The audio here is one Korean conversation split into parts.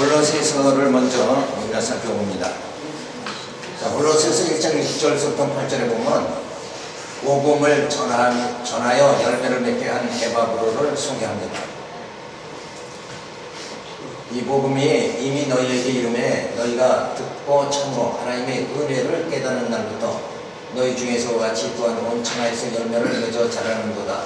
골로새서를 먼저 우리가 살펴봅니다. 자, 골로새서 1장 6절부터 8절에 보면 복음을 전하여 열매를 맺게 한 에바브로를 소개합니다. 이 복음이 이미 너희에게 이름에 너희가 듣고 참으로 하나님의 은혜를 깨닫는 날부터 너희 중에서 같이 또한 온 천하에서 열매를 맺어 자라는도다.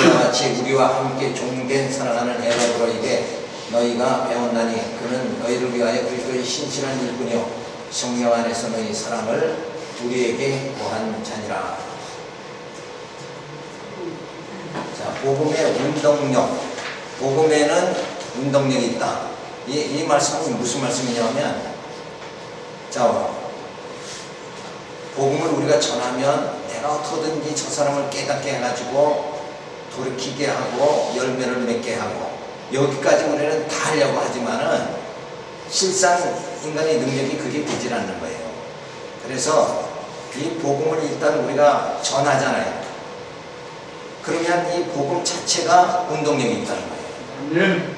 이와 같이 우리와 함께 종된 사랑하는 에바브로에게 너희가 배웠나니 그는 너희를 위하여 그리스도의 신실한 일꾼이요 성령 안에서 너희 사랑을 우리에게 보한 자니라. 자, 복음의 운동력, 복음에는 운동력이 있다. 이 말씀은 무슨 말씀이냐면, 자, 복음을 우리가 전하면 내가 어떻게든지 저 사람을 깨닫게 해가지고 돌이키게 하고 열매를 맺게 하고 여기까지 우리는 다 하려고 하지만은 실상 인간의 능력이 그게 되질 않는 거예요. 그래서 이 복음을 일단 우리가 전하잖아요. 그러면 이 복음 자체가 운동력이 있다는 거예요.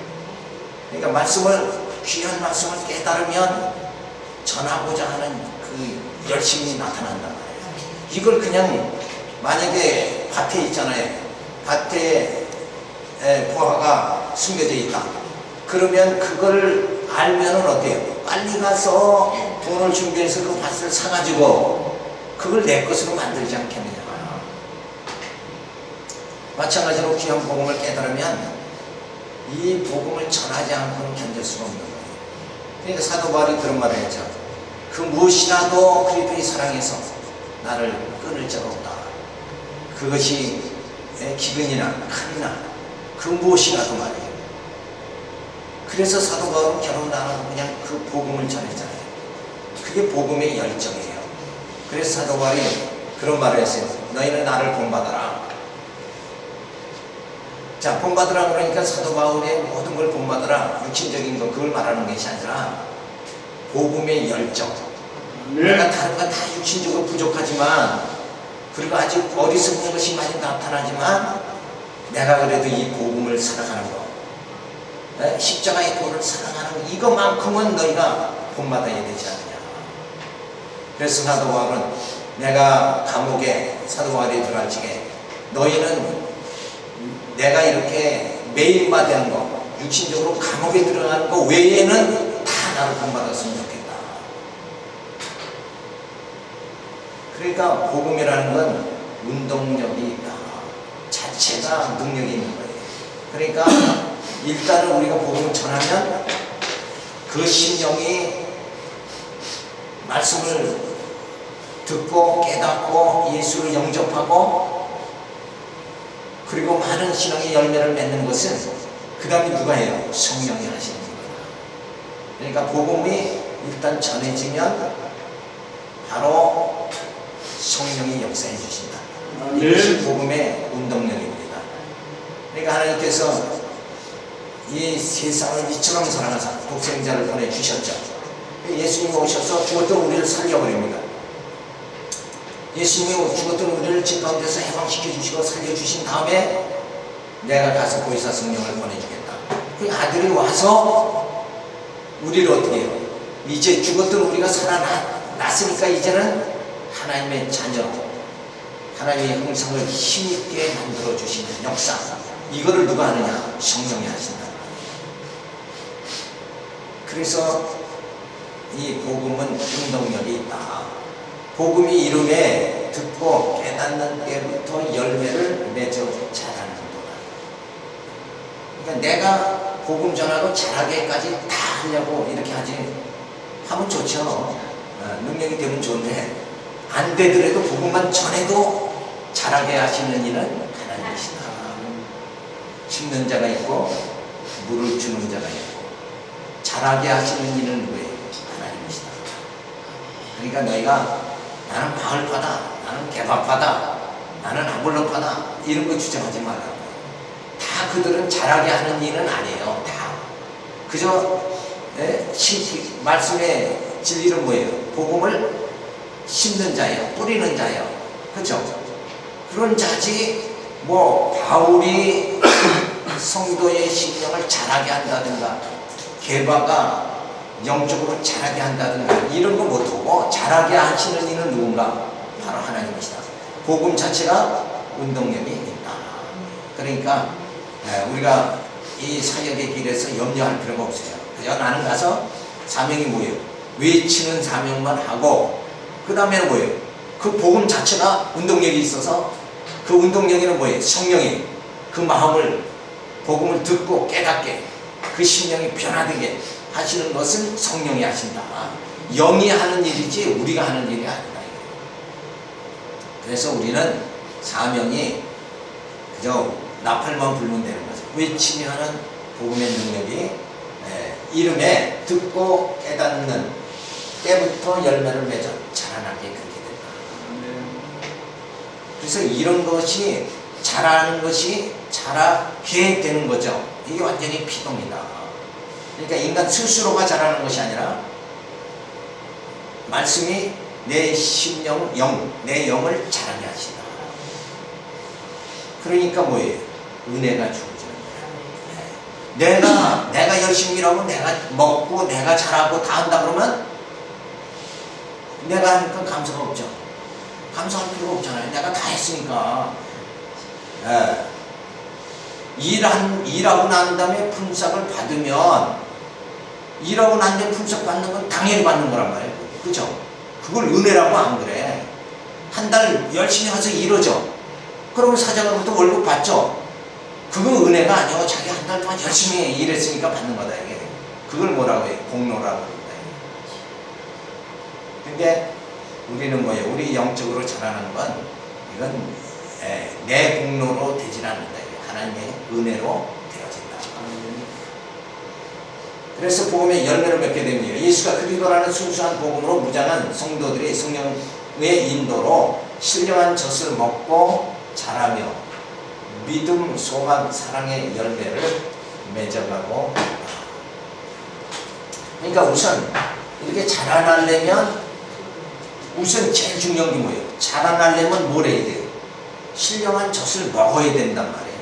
그러니까 말씀을, 귀한 말씀을 깨달으면 전하고자 하는 그 열심이 나타난단 말이에요. 이걸 그냥 만약에 밭에 있잖아요. 밭에 보화가 숨겨져 있다. 그러면 그걸 알면은 어때요? 빨리 가서 돈을 준비해서 그 밭을 사가지고 그걸 내 것으로 만들지 않겠느냐. 마찬가지로 귀한 복음을 깨달으면 이 복음을 전하지 않고는 견딜 수가 없는 거예요. 그러니까 사도 바울이 그런 말을 했죠. 그 무엇이라도 그리스도의 사랑에서 나를 끊을 자가 없다. 그것이 기근이나 칼이나 그 무엇이라도 말이에요. 그래서 사도 바울은 결혼 안 하고 그냥 그 복음을 전했잖아요. 그게 복음의 열정이에요. 그래서 사도 바울이 그런 말을 했어요. 너희는 나를 본받아라. 자, 본받으라 그러니까 사도 바울의 모든 걸 본받으라, 육신적인 거 그걸 말하는 것이 아니라 복음의 열정. 내가 다른 건 다 육신적으로 부족하지만 그리고 아직 어리석은 것이 많이 나타나지만 내가 그래도 이 복음을 사랑하는 거, 십자가의 도를 사랑하는 거, 이것만큼은 너희가 본받아야 되지 않느냐. 그래서 사도 바울은 내가 감옥에 사도 바울이 들어갈 적에 너희는 내가 이렇게 매일마다 하는 거, 육신적으로 감옥에 들어가는 거 외에는 다 나를 본받았으면 좋겠다. 그러니까 복음이라는 건 운동력이 있다. 자체가 능력이 있는 거예요. 그러니까 일단은 우리가 복음을 전하면 그 심령이 말씀을 듣고 깨닫고 예수를 영접하고 그리고 많은 신앙의 열매를 맺는 것은 그 다음에 누가 해요? 성령이 하시는 거예요. 그러니까 복음이 일단 전해지면 바로 성령이 역사해 주신다. 이것이 복음의 운동력입니다. 그러니까 하나님께서 이 세상을 이처럼 사랑하사 독생자를 보내주셨죠. 예수님이 오셔서 죽었던 우리를 살려버립니다. 예수님이 죽었던 우리를 집 가운데서 해방시켜 주시고 살려주신 다음에 내가 가서 보혜사 성령을 보내주겠다. 그 아들이 와서 우리를 어떻게 해요? 이제 죽었던 우리가 살아났으니까 이제는 하나님의 자녀, 하나님의 형상을 힘있게 만들어 주시는 역사, 이거를 누가 하느냐? 성령이 하신다. 그래서 이 복음은 운동력이 있다. 복음이 이름에 듣고 깨닫는 때부터 열매를 맺어 자라는 거다. 그러니까 내가 복음 전하고 잘하게까지 다 하려고 이렇게 하면 좋죠. 능력이 되면 좋은데 안 되더라도 복음만 전해도 잘하게 하시는 이는 하나님이시다. 심는 자가 있고 물을 주는 자가 있고 잘하게 하시는 이는 누구예요? 하나님이시다. 그러니까 너희가 나는 바울파다, 나는 개바파다, 나는 아볼로파다 이런 거 주장하지 말라고. 다 그들은 잘하게 하는 일은 아니에요. 다 그저 말씀의 진리는 뭐예요? 복음을 심는 자예요. 뿌리는 자예요. 그렇죠? 그런 자지 뭐 바울이 성도의 심령을 잘하게 한다든가 개바가 영적으로 자라게 한다든가 이런 거 못하고 자라게 하시는 이는 누군가? 바로 하나님이시다. 복음 자체가 운동력이 있다. 그러니까 우리가 이 사역의 길에서 염려할 필요가 없어요. 그저 나는 가서 사명이 뭐예요? 외치는 사명만 하고 그 다음에는 뭐예요? 그 복음 자체가 운동력이 있어서 그 운동력에는 뭐예요? 성령이 그 마음을 복음을 듣고 깨닫게 그 심령이 변화되게 하시는 것은 성령이 하신다. 영이 하는 일이지 우리가 하는 일이 아니다. 그래서 우리는 사명이 그저 나팔만 불면 되는 거죠. 외치며 하는 복음의 능력이 이름에 듣고 깨닫는 때부터 열매를 맺어 자라나게 그렇게 된다. 그래서 이런 것이 자라는 것이 자라게 되는 거죠. 이게 완전히 피동이다. 그러니까 인간 스스로가 자라는 것이 아니라 말씀이 내 심령, 내 영을 자라게 하신다. 그러니까 뭐예요? 은혜가 주어지는 거야. 내가 열심히 일하고 내가 먹고 내가 잘하고 다 한다 그러면 내가 하니까 감사가 없죠. 감사할 필요가 없잖아요. 내가 다 했으니까. 일하고 난 다음에 품삯을 받으면 일하고 난 다음에 품삯 받는 건 당연히 받는 거란 말이에요. 그죠? 그걸 은혜라고 안 그래. 한 달 열심히 해서 이러죠. 그러면 사장으로부터 월급 받죠. 그건 은혜가 아니고 자기 한 달 동안 열심히 일했으니까 받는 거다 이게. 그걸 뭐라고 해? 공로라고 합니다. 근데 우리는 뭐예요? 우리 영적으로 자라는 건 이건 내 공로로 되질 않는다. 하나님의 은혜로 되어진다. 그래서 복음의 열매를 맺게 됩니다. 예수가 그리스도라는 순수한 복음으로 무장한 성도들이 성령의 인도로 신령한 젖을 먹고 자라며 믿음, 소망, 사랑의 열매를 맺어가고. 그러니까 우선 이렇게 자라나려면 우선 제일 중요한 게 뭐예요? 자라나려면 뭘 해야 돼요? 신령한 젖을 먹어야 된단 말이에요.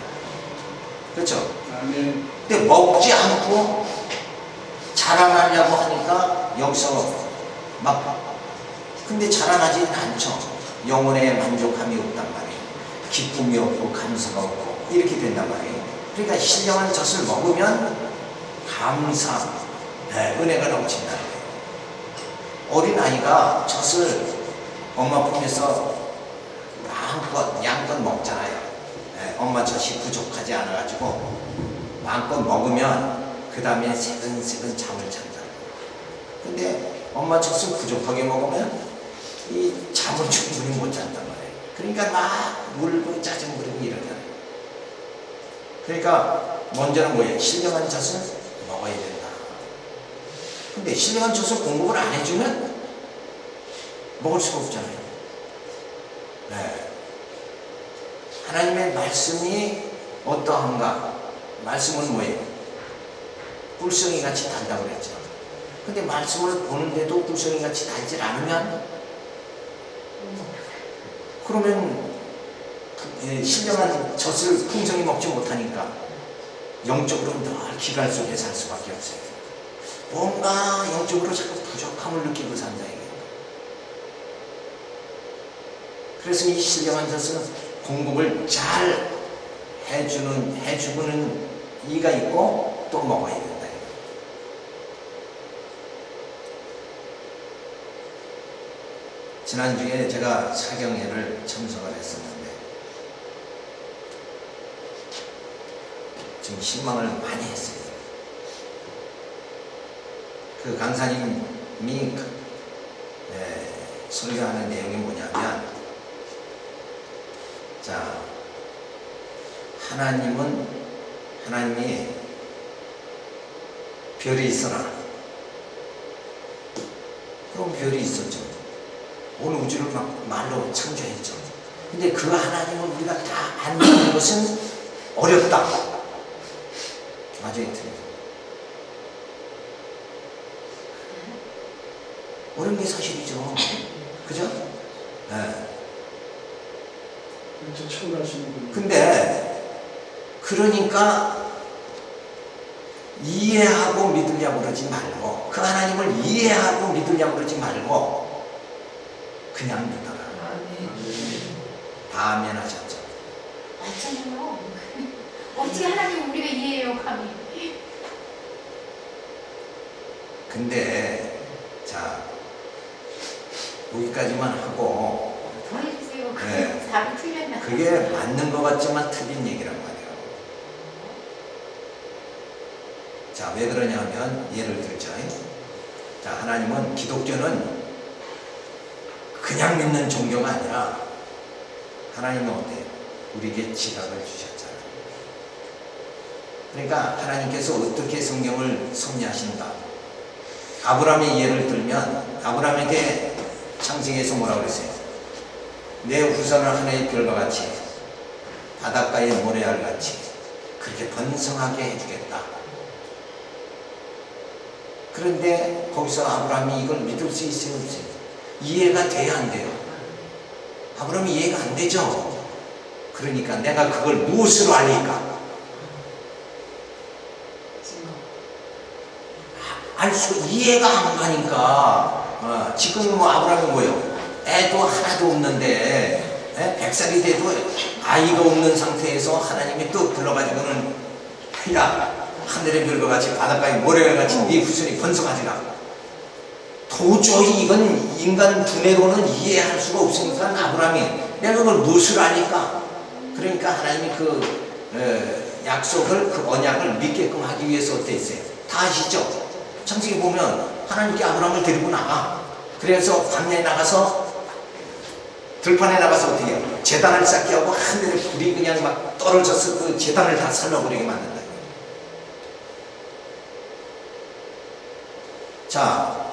그렇죠? 근데 먹지 않고 자라나려고 하니까 여기서 근데 자라나지는 않죠. 영혼에 만족함이 없단 말이에요. 기쁨이 없고 감사가 없고 이렇게 된단 말이에요. 그러니까 신령한 젖을 먹으면 감사, 은혜가 넘친다는 거예요. 어린아이가 젖을 엄마 품에서 양껏 먹잖아요. 엄마 젖이 부족하지 않아가지고 마음껏 먹으면 그 다음에 새근새근 잠을 잔다. 근데 엄마 젖을 부족하게 먹으면 이 잠을 충분히 못 잔단 말이에요. 그러니까 막 울고 짜증 부리고 이러잖아요. 그러니까 먼저는 뭐예요? 신령한 젖을 먹어야 된다. 근데 신령한 젖을 공급을 안 해주면 먹을 수가 없잖아요. 하나님의 말씀이 어떠한가? 말씀은 뭐예요? 뿔성이 같이 달다고 그랬죠. 근데 말씀을 보는데도 뿔성이 같이 달질 않으면 그러면 신령한 젖을 풍성히 먹지 못하니까 영적으로 늘 기갈 속에 살 수밖에 없어요. 뭔가 영적으로 자꾸 부족함을 느끼고 산다 이게. 그래서 이 신령한 젖은 공급을 잘 해주는 이가 있고 또 먹어야 된다. 지난주에 제가 사경회를 참석을 했었는데 좀 실망을 많이 했어요. 그 강사님이 설교하는 내용이 뭐냐면 자, 하나님이 별이 있어라. 그럼 별이 있었죠. 온 우주를 막 말로 창조했죠. 근데 그 하나님을 우리가 다 안다는 것은 어렵다. 아주 틀려요. 어려운 게 사실이죠. 그죠? 근데 그러니까 이해하고 믿으려고 그러지 말고, 그 하나님을 이해하고 믿으려고 그러지 말고 그냥 믿어라. 다 아멘 하셨죠? 맞잖아요. 어떻게 하나님 우리가 이해해요, 감히. 근데 자, 여기까지만 하고, 더 해주세요. 네. 답이 틀렸나? 그게 맞는 것 같지만 틀린 얘기란 말이에요. 자, 왜 그러냐면 예를 들죠. 자, 하나님은, 기독교는 그냥 믿는 종교가 아니라 하나님은 어때요? 우리에게 지각을 주셨잖아요. 그러니까 하나님께서 어떻게 성경을 섭리하신다. 아브라함의 예를 들면 아브라함에게 창세기에서 뭐라고 그랬어요? 내 후손을 하나의 별과 같이 바닷가의 모래알 같이 그렇게 번성하게 해주겠다. 그런데 거기서 아브라함이 이걸 믿을 수 있어요, 없어요? 이해가 돼야 안 돼요? 아브라함이 이해가 안 되죠? 그러니까 내가 그걸 무엇으로 알릴까? 알 수, 이해가 안 가니까, 지금 뭐 아브라함이 뭐요? 애도 하나도 없는데, 100살이 돼도 아이가 없는 상태에서 하나님이 또 불러가지고는, 야, 하늘의 별과 같이 바닷가의 모래알 같이 네 후손이 번성하리라. 도저히 이건 인간 두뇌로는 이해할 수가 없으니까 아브라함이 내가 그걸 무엇으로 아니까? 그러니까 하나님이 그 약속을, 그 언약을 믿게끔 하기 위해서 어떻게 했어요? 다 아시죠? 창세기 보면 하나님께 아브라함을 데리고 나가. 그래서 광야에 나가서, 들판에 나가서 어떻게 해요? 제단을 쌓게 하고 하늘에 불이 그냥 막 떨어져서 그 제단을 다 살려버리게 만든다. 자,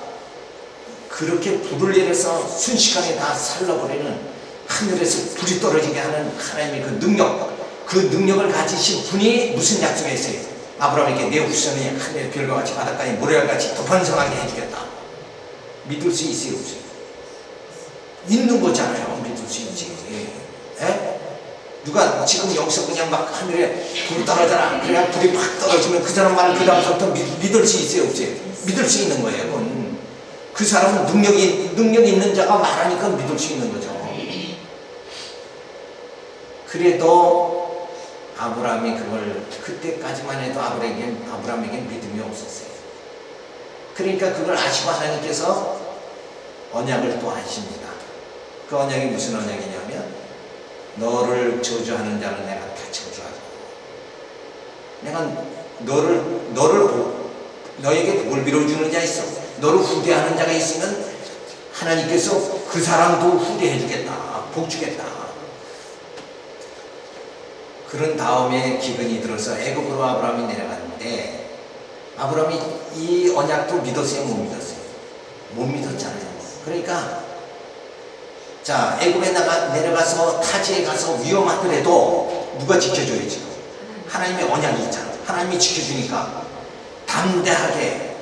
그렇게 불을 내려서 순식간에 다 살려버리는, 하늘에서 불이 떨어지게 하는 하나님의 그 능력, 그 능력을 가지신 분이 무슨 약속했어요? 아브라함에게 내 후손이 하늘의 별과 같이 바닷가의 모래알 같이 더 번성하게 해주겠다. 믿을 수 있어요, 없어요? 있는 거잖아요. 믿을 수 있지. 예? 누가 지금 여기서 그냥 막 하늘에 불 떨어져라, 그래야 불이 확 떨어지면 그 사람 말을 그 다음부터 믿을 수 있어요, 없어요? 믿을 수 있는 거예요. 그건. 그 사람은 능력이 있는 자가 말하니까 믿을 수 있는 거죠. 그래도 아브라함이 그걸, 그때까지만 해도 아브라함에게 믿음이 없었어요. 그러니까 그걸 아시고 하나님께서 언약을 또 하십니다. 그 언약이 무슨 언약이냐면, 너를 저주하는 자는 내가 다 저주하고, 내가 너에게 뭘 빌어주는 자 있어. 너를 후대하는 자가 있으면 하나님께서 그 사람도 후대해 주겠다. 복 주겠다. 그런 다음에 기근이 들어서 애굽으로 아브라함이 내려갔는데, 아브라함이 이 언약도 믿었어요, 못 믿었어요? 못 믿었잖아요. 그러니까 자, 애굽에 내려가서 타지에 가서 위험하더라도 누가 지켜줘요? 지금 하나님의 언약이 있잖아. 하나님이 지켜주니까 담대하게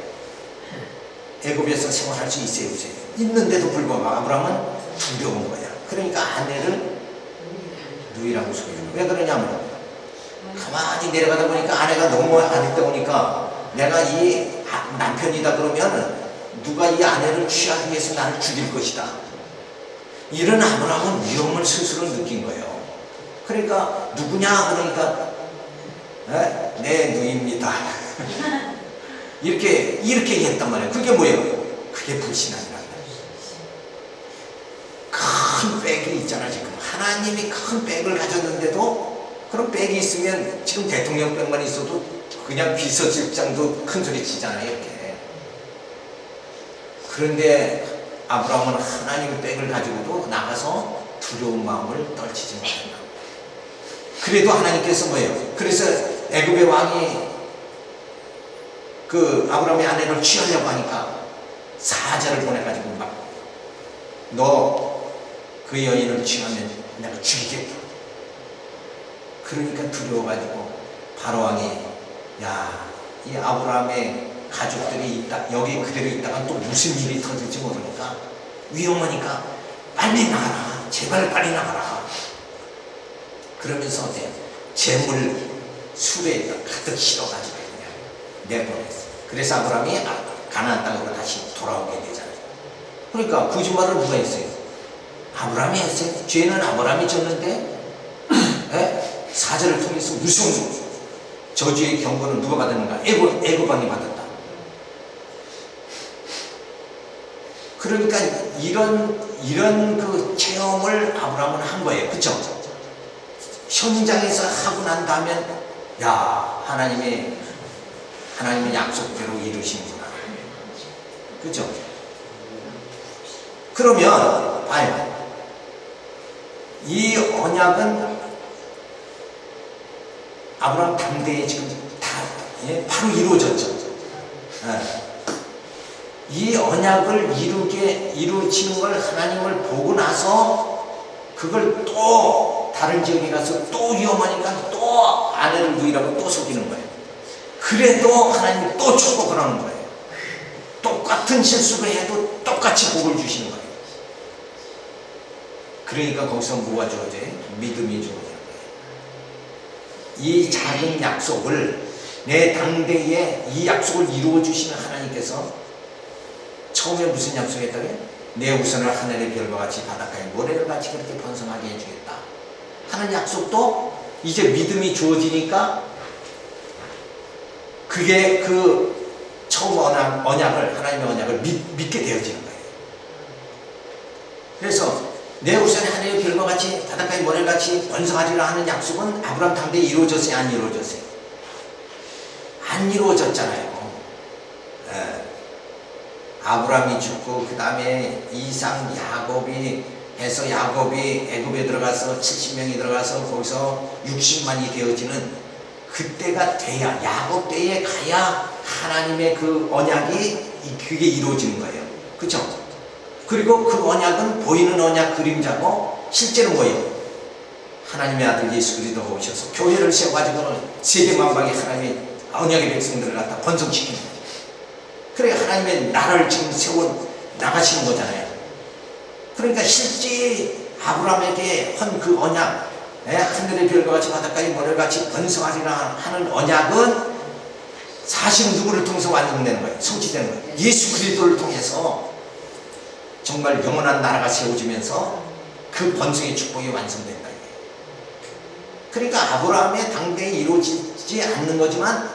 애굽에서 생활할 수 있어요, 없어요? 있는데도 불구하고 아브라함은 두려운 거야. 그러니까 아내를 누이라고 소개해요. 왜 그러냐면, 가만히 내려가다 보니까 아내가 너무 안 있다 보니까, 내가 이 남편이다 그러면 누가 이 아내를 취하기 위해서 나를 죽일 것이다. 이런 아브라함은 위험을 스스로 느낀 거예요. 그러니까 누구냐 그러니까 내 누이입니다. 이렇게 했단 말이에요. 그게 뭐예요? 그게 불신앙이라는 거예요. 큰 백이 있잖아. 지금 하나님이 큰 백을 가졌는데도, 그런 백이 있으면 지금 대통령 백만 있어도 그냥 비서실장도 큰 소리 치잖아요, 이렇게. 그런데 아브라함은 하나님의 백을 가지고도 나가서 두려운 마음을 떨치지 못한다. 그래도 하나님께서 뭐예요? 그래서 애굽의 왕이 그 아브라함의 아내를 취하려고 하니까 사자를 보내가지고 막, 너 그 여인을 취하면 내가 죽이겠다. 그러니까 두려워가지고 바로 왕이, 야, 이 아브라함의 가족들이 여기 그대로 있다가 또 무슨 일이 터질지 모르니까 위험하니까 빨리 나가라. 제발 빨리 나가라. 그러면서 어때요? 재물 수레에다 가득 실어가지고 그냥 내보냈어요. 그래서 아브라함이 가나안 땅으로 다시 돌아오게 되잖아요. 그러니까 거짓말을 누가 했어요? 아브라함이 했어요. 죄는 아브라함이 졌는데 사절을 통해서 무슨 저주의 경고는 누가 받았는가? 애굽왕이 받았다. 그러니까 이런 그 체험을 아브라함은 한 거예요. 그쵸? 현장에서 하고 난 다음에 야, 하나님은 약속대로 이루시는구나. 그죠? 그러면 봐요. 이 언약은 아브라함 당대에 지금 다 바로 이루어졌죠. 이 언약을 이루어지는 걸 하나님을 보고 나서 그걸 또 다른 지역에 가서 또 위험하니까 또 아내를 누이라고 또 속이는 거예요. 그래도 하나님이 또 축복을 하는 거예요. 똑같은 실수를 해도 똑같이 복을 주시는 거예요. 그러니까 거기서 뭐가 주어져요? 믿음이 주어져요. 이 작은 약속을 내 당대에 이 약속을 이루어 주시는 하나님께서 처음에 무슨 약속했다고요? 내 후손을 하늘의 별과 같이 바닷가의 모래를 같이 그렇게 번성하게 해주겠다 하는 약속도 이제 믿음이 주어지니까 그게 그 처음 언약을 하나님의 언약을 믿게 되어지는 거예요. 그래서 내 후손이 하늘의 별과 같이 바닷가의 모래를 같이 번성하리라 하는 약속은 아브라함 당대에 이루어졌어요? 안 이루어졌어요? 안 이루어졌잖아요. 아브라함이 죽고 그 다음에 이삭, 야곱이 해서 야곱이 애굽에 들어가서 70명이 들어가서 거기서 60만이 되어지는 그때가 돼야, 야곱 때에 가야 하나님의 그 언약이 그게 이루어지는 거예요. 그렇죠? 그리고 그 언약은 보이는 언약 그림자고 실제로 뭐예요? 하나님의 아들 예수 그리스도가 오셔서 교회를 세워가지고 세계 만방에 하나님의 언약의 백성들을 갖다 번성시키는 거예요. 그래 하나님의 나라를 지금 세워 나가시는 거잖아요. 그러니까 실제 아브라함에게 한 그 언약, 하늘의 별과 같이 바닷가의 모래와 같이 번성하리라 하는 언약은 사실 누구를 통해서 완성되는 거예요? 성취되는 거예요. 예수 그리스도를 통해서 정말 영원한 나라가 세워지면서 그 번성의 축복이 완성된다. 그러니까 아브라함의 당대에 이루어지지 않는 거지만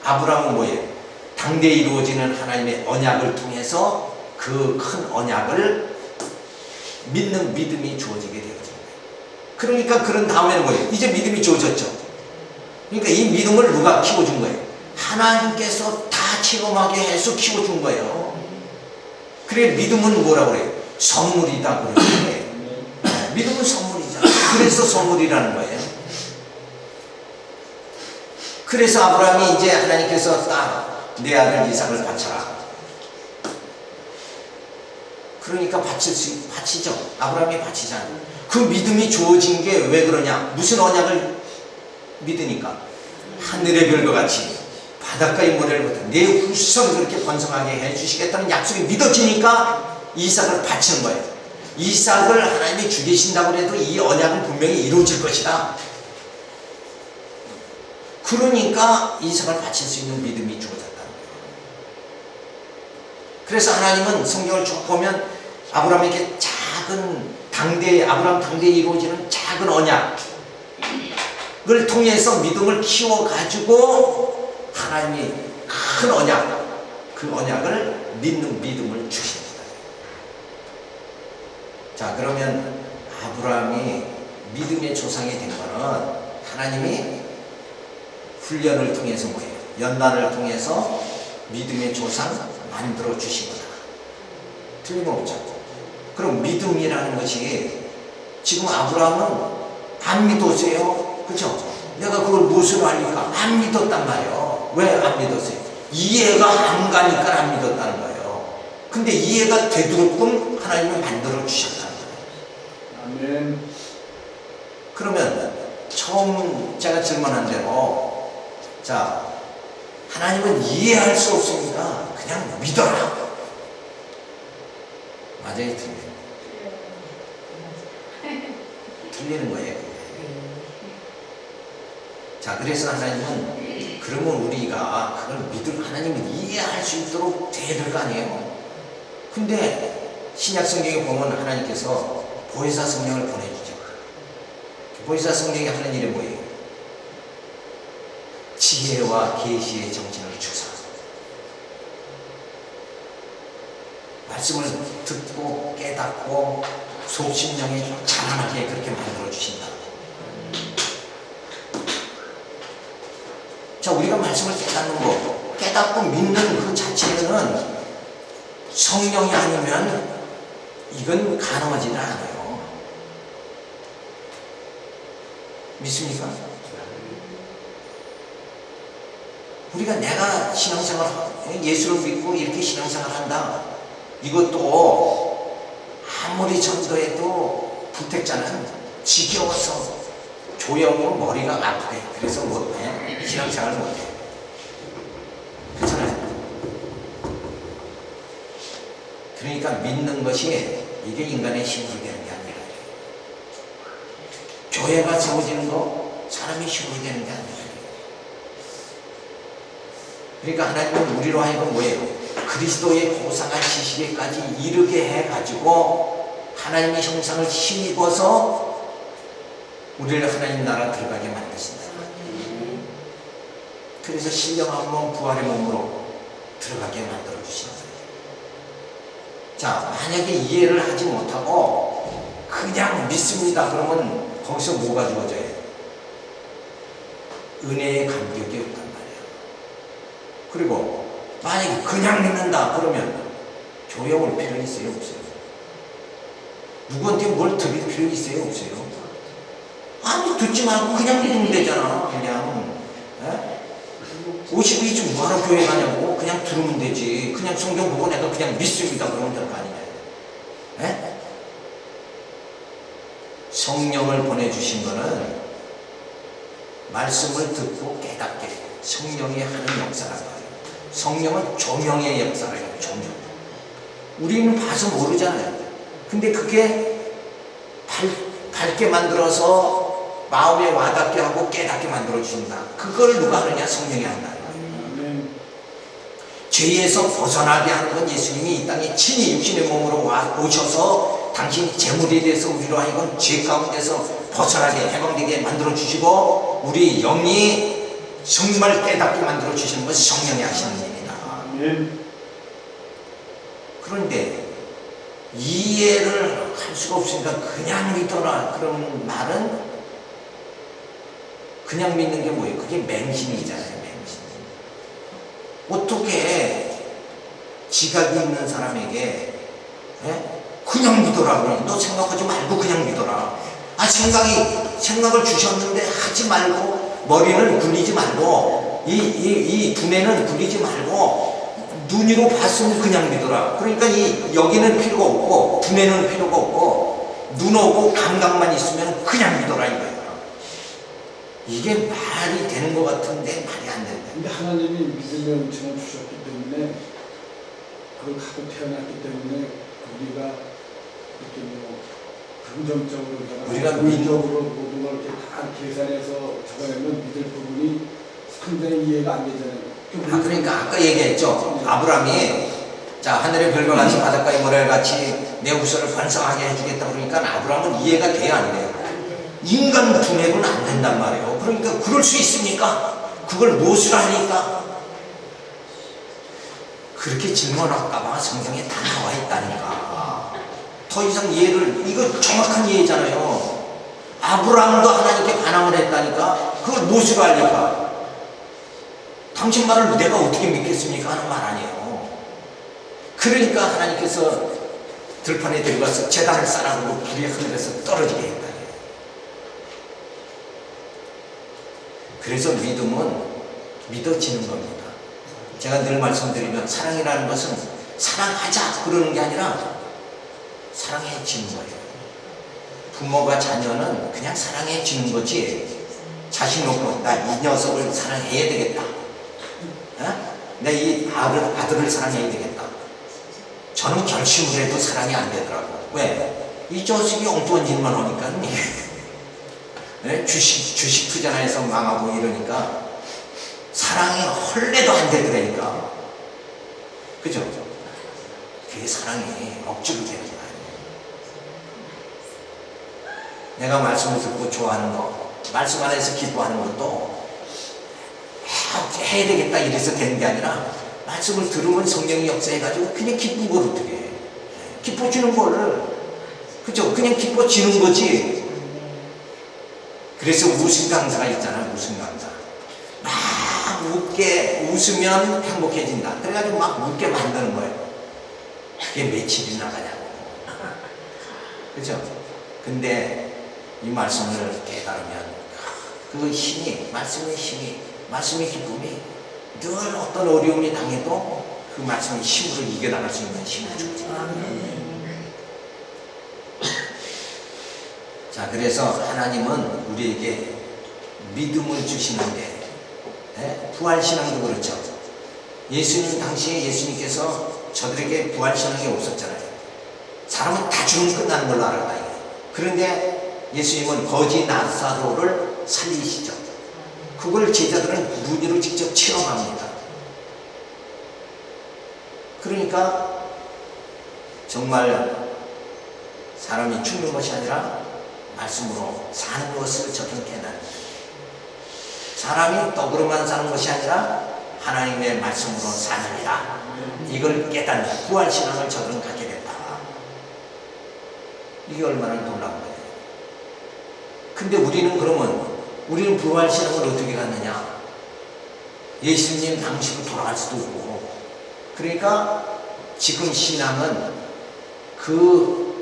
아브라함은 뭐예요? 당대에 이루어지는 하나님의 언약을 통해서 그 큰 언약을 믿는 믿음이 주어지게 되어진 거예요. 그러니까 그런 다음에는 뭐예요? 이제 믿음이 주어졌죠. 그러니까 이 믿음을 누가 키워준 거예요? 하나님께서 다 체험하게 해서 키워준 거예요. 그래 믿음은 뭐라고 그래요? 선물이다 그러는데 믿음은 선물이잖아. 그래서 선물이라는 거예요. 그래서 아브라함이 이제 하나님께서 딱 내 아들 이삭을 바쳐라. 그러니까 바치죠. 아브라함이 바치잖아요. 그 믿음이 주어진 게 왜 그러냐? 무슨 언약을 믿으니까 하늘의 별과 같이 바닷가의 모래를 내 후손 그렇게 번성하게 해주시겠다는 약속이 믿어지니까 이삭을 바치는 거예요. 이삭을 하나님이 죽이신다고 해도 이 언약은 분명히 이루어질 것이다. 그러니까 이삭을 바칠 수 있는 믿음이 주어졌다는 거예요. 그래서 하나님은 성경을 쭉 보면 아브라함에게 작은 아브라함 당대에 이루어지는 작은 언약을 통해서 믿음을 키워가지고 하나님이 큰 언약, 그 언약을 믿는 믿음을 주십니다. 자, 그러면 아브라함이 믿음의 조상이 된 거는 하나님이 훈련을 통해서 뭐예요? 연단을 통해서 믿음의 조상 만들어 주시구나. 틀림없죠. 그럼 믿음이라는 것이 지금 아브라함은 안 믿었어요. 그렇죠? 내가 그걸 무엇으로 알니까 안 믿었단 말이에요. 왜 안 믿었어요? 이해가 안 가니까 안 믿었다는 거예요. 근데 이해가 되도록끔 하나님은 만들어 주셨다는 거예요. 아멘. 그러면 처음 제가 질문한 대로 자, 하나님은 이해할 수 없으니까 그냥 믿어라. 맞아요? 틀려요? 틀리는 거예요. 자, 그래서 하나님은 그런 그러면 우리가 그걸 믿을 하나님을 이해할 수 있도록 돼야 될 거 아니에요. 근데 신약 성경에 보면 하나님께서 보혜사 성령을 보내주죠. 보혜사 성령이 하는 일이 뭐예요? 지혜와 계시의 정신을 주사 말씀을 듣고 깨닫고 속심령에 자라나게 그렇게 만들어 주신다. 자, 우리가 말씀을 깨닫는 거, 깨닫고 믿는 그 자체는 성령이 아니면 이건 가능하지는 않아요. 믿습니까? 우리가 내가 신앙생활, 예수를 믿고 이렇게 신앙생활 한다. 이것도 아무리 전도해도 부택자는 지겨워서 조용히 머리가 아프대. 그래서 못해. 신앙생활 못해. 그렇잖아요. 그러니까 믿는 것이 이게 인간의 힘으로 되는 게 아니라 교회가 세워지는 거 사람이 힘으로 되는 게 아니라 그러니까 하나님은 우리로 하여금 뭐예요? 그리스도의 고상한 지식에까지 이르게 해가지고 하나님의 형상을 힘입어서 우리를 하나님 나라 들어가게 만드신다. 그래서 신령한 몸, 부활의 몸으로 들어가게 만들어 주신다. 자, 만약에 이해를 하지 못하고 그냥 믿습니다. 그러면 거기서 뭐가 주어져요? 은혜의 감격이 없단 말이에요. 그리고 만약에 그냥 믿는다 그러면 교회 올 필요 있어요? 없어요? 누구한테 뭘 드릴 필요 있어요? 없어요? 아니, 듣지 말고 그냥 믿으면 되잖아. 그냥 52주 뭐하러 교회 가냐고. 그냥 들으면 되지. 그냥 성경 보고 내가 그냥 믿습니다 그러면 될 거 아니에요. 에? 성령을 보내주신 거는 말씀을 듣고 깨닫게 성령이 하는 역사라는 거예요. 성령은 조명의 역사라요. 조명. 우리는 봐서 모르잖아요. 근데 그게 밝게 만들어서 마음에 와닿게 하고 깨닫게 만들어 주신다. 그걸 누가 하느냐? 성령이 한다. 죄에서 벗어나게 하는 건 예수님이 이 땅에 친히 육신의 몸으로 오셔서 당신이 제물에 대해서 우리로 하여금 죄 가운데서 벗어나게 해방되게 만들어 주시고 우리 영이 정말 깨닫게 만들어 주시는 것이 성령이 하시는 일이다. 그런데 이해를 할 수가 없으니까 그냥 믿어라 그런 말은 그냥 믿는 게 뭐예요? 그게 맹신이잖아요. 맹신. 어떻게 지각이 있는 사람에게 그냥 믿어라 그래. 너 생각하지 말고 그냥 믿어라. 아, 생각을 주셨는데 하지 말고 머리는 굴리지 말고 이 두뇌는 굴리지 말고 눈으로 봤으면 그냥 믿어라. 그러니까 여기는 필요가 없고 두뇌는 필요가 없고 눈하고 감각만 있으면 그냥 믿어라 이거예요. 이게 말이 되는 것 같은데 말이 안 된다. 근데 하나님이 믿음의 은총을 주셨기 때문에 그걸 갖고 태어났기 때문에 우리가 이렇게 뭐 긍정적으로 우리가 논리적으로 모든 걸 이렇게 다 계산해서 적어내면 믿을 부분이 상당히 이해가 안 되잖아요. 그러니까 아까 얘기했죠. 아브라함이 자, 하늘의 별과 같이 바닷가의 모래와 같이 내 후손을 번성하게 해주겠다 그러니까 아브라함은 이해가 돼야 안 돼요. 인간 두뇌로는 안 된단 말이에요. 그러니까 그럴 수 있습니까? 그걸 무엇을 하니까? 그렇게 질문할까봐 성경에 다 나와 있다니까. 더 이상 이해를, 이거 정확한 이해잖아요. 아브라함도 하나님께 반항을 했다니까. 그걸 무엇을 하니까? 당신 말을 내가 어떻게 믿겠습니까? 하는 말 아니에요. 그러니까 하나님께서 들판에 데려가서 제단을 쌓아놓고 불이 하늘에서 떨어지게 했다. 그래서 믿음은 믿어지는 겁니다. 제가 늘 말씀드리면 사랑이라는 것은 사랑하자 그러는 게 아니라 사랑해지는 거예요. 부모가 자녀는 그냥 사랑해지는 거지 자식 놓고 나 이 녀석을 사랑해야 되겠다. 내 이 아들을 사랑해야 되겠다. 저는 결심을 해도 사랑이 안 되더라고. 왜? 이 자식이 엉뚱한 짓만 하니까 주식 투자해서 망하고 이러니까 사랑이 헐레도 안 되더라니까. 그죠? 그게 사랑이 억지로 되는 거 아니에요. 내가 말씀을 듣고 좋아하는 거, 말씀 안에서 기뻐하는 것도 해야 되겠다 이래서 되는 게 아니라 말씀을 들으면 성령이 역사해가지고 그냥 기쁜 걸 어떻게 해. 기뻐지는 거를, 그죠? 그냥 기뻐지는 거지. 그래서 웃음 강사가 있잖아. 웃음 강사 막 웃으면 행복해진다. 그래가지고 막 웃게 만드는 거예요. 그게 며칠이 나가냐고. 그죠? 근데 이 말씀을 깨달으면 그 힘이, 말씀의 힘이, 말씀의 기쁨이 늘 어떤 어려움이 당해도 그 말씀의 힘으로 이겨나갈 수 있는 힘을 주지. 자, 그래서 하나님은 우리에게 믿음을 주시는데, 부활신앙도 그렇죠. 예수님 당시에 예수님께서 저들에게 부활신앙이 없었잖아요. 사람은 다 죽으면 끝나는 걸로 알았다. 그런데 예수님은 거지 나사로를 살리시죠. 그걸 제자들은 눈으로 직접 체험합니다. 그러니까 정말 사람이 죽는 것이 아니라 말씀으로 사는 것을 저들은 깨닫는다. 사람이 떡으로만 사는 것이 아니라 하나님의 말씀으로 사느니라. 이걸 깨닫는 부활신앙을 저들은 갖게 됐다. 이게 얼마나 놀라운 거예요. 근데 우리는 부활신앙을 어떻게 갖느냐? 예수님 당시로 돌아갈 수도 없고, 그러니까 지금 신앙은 그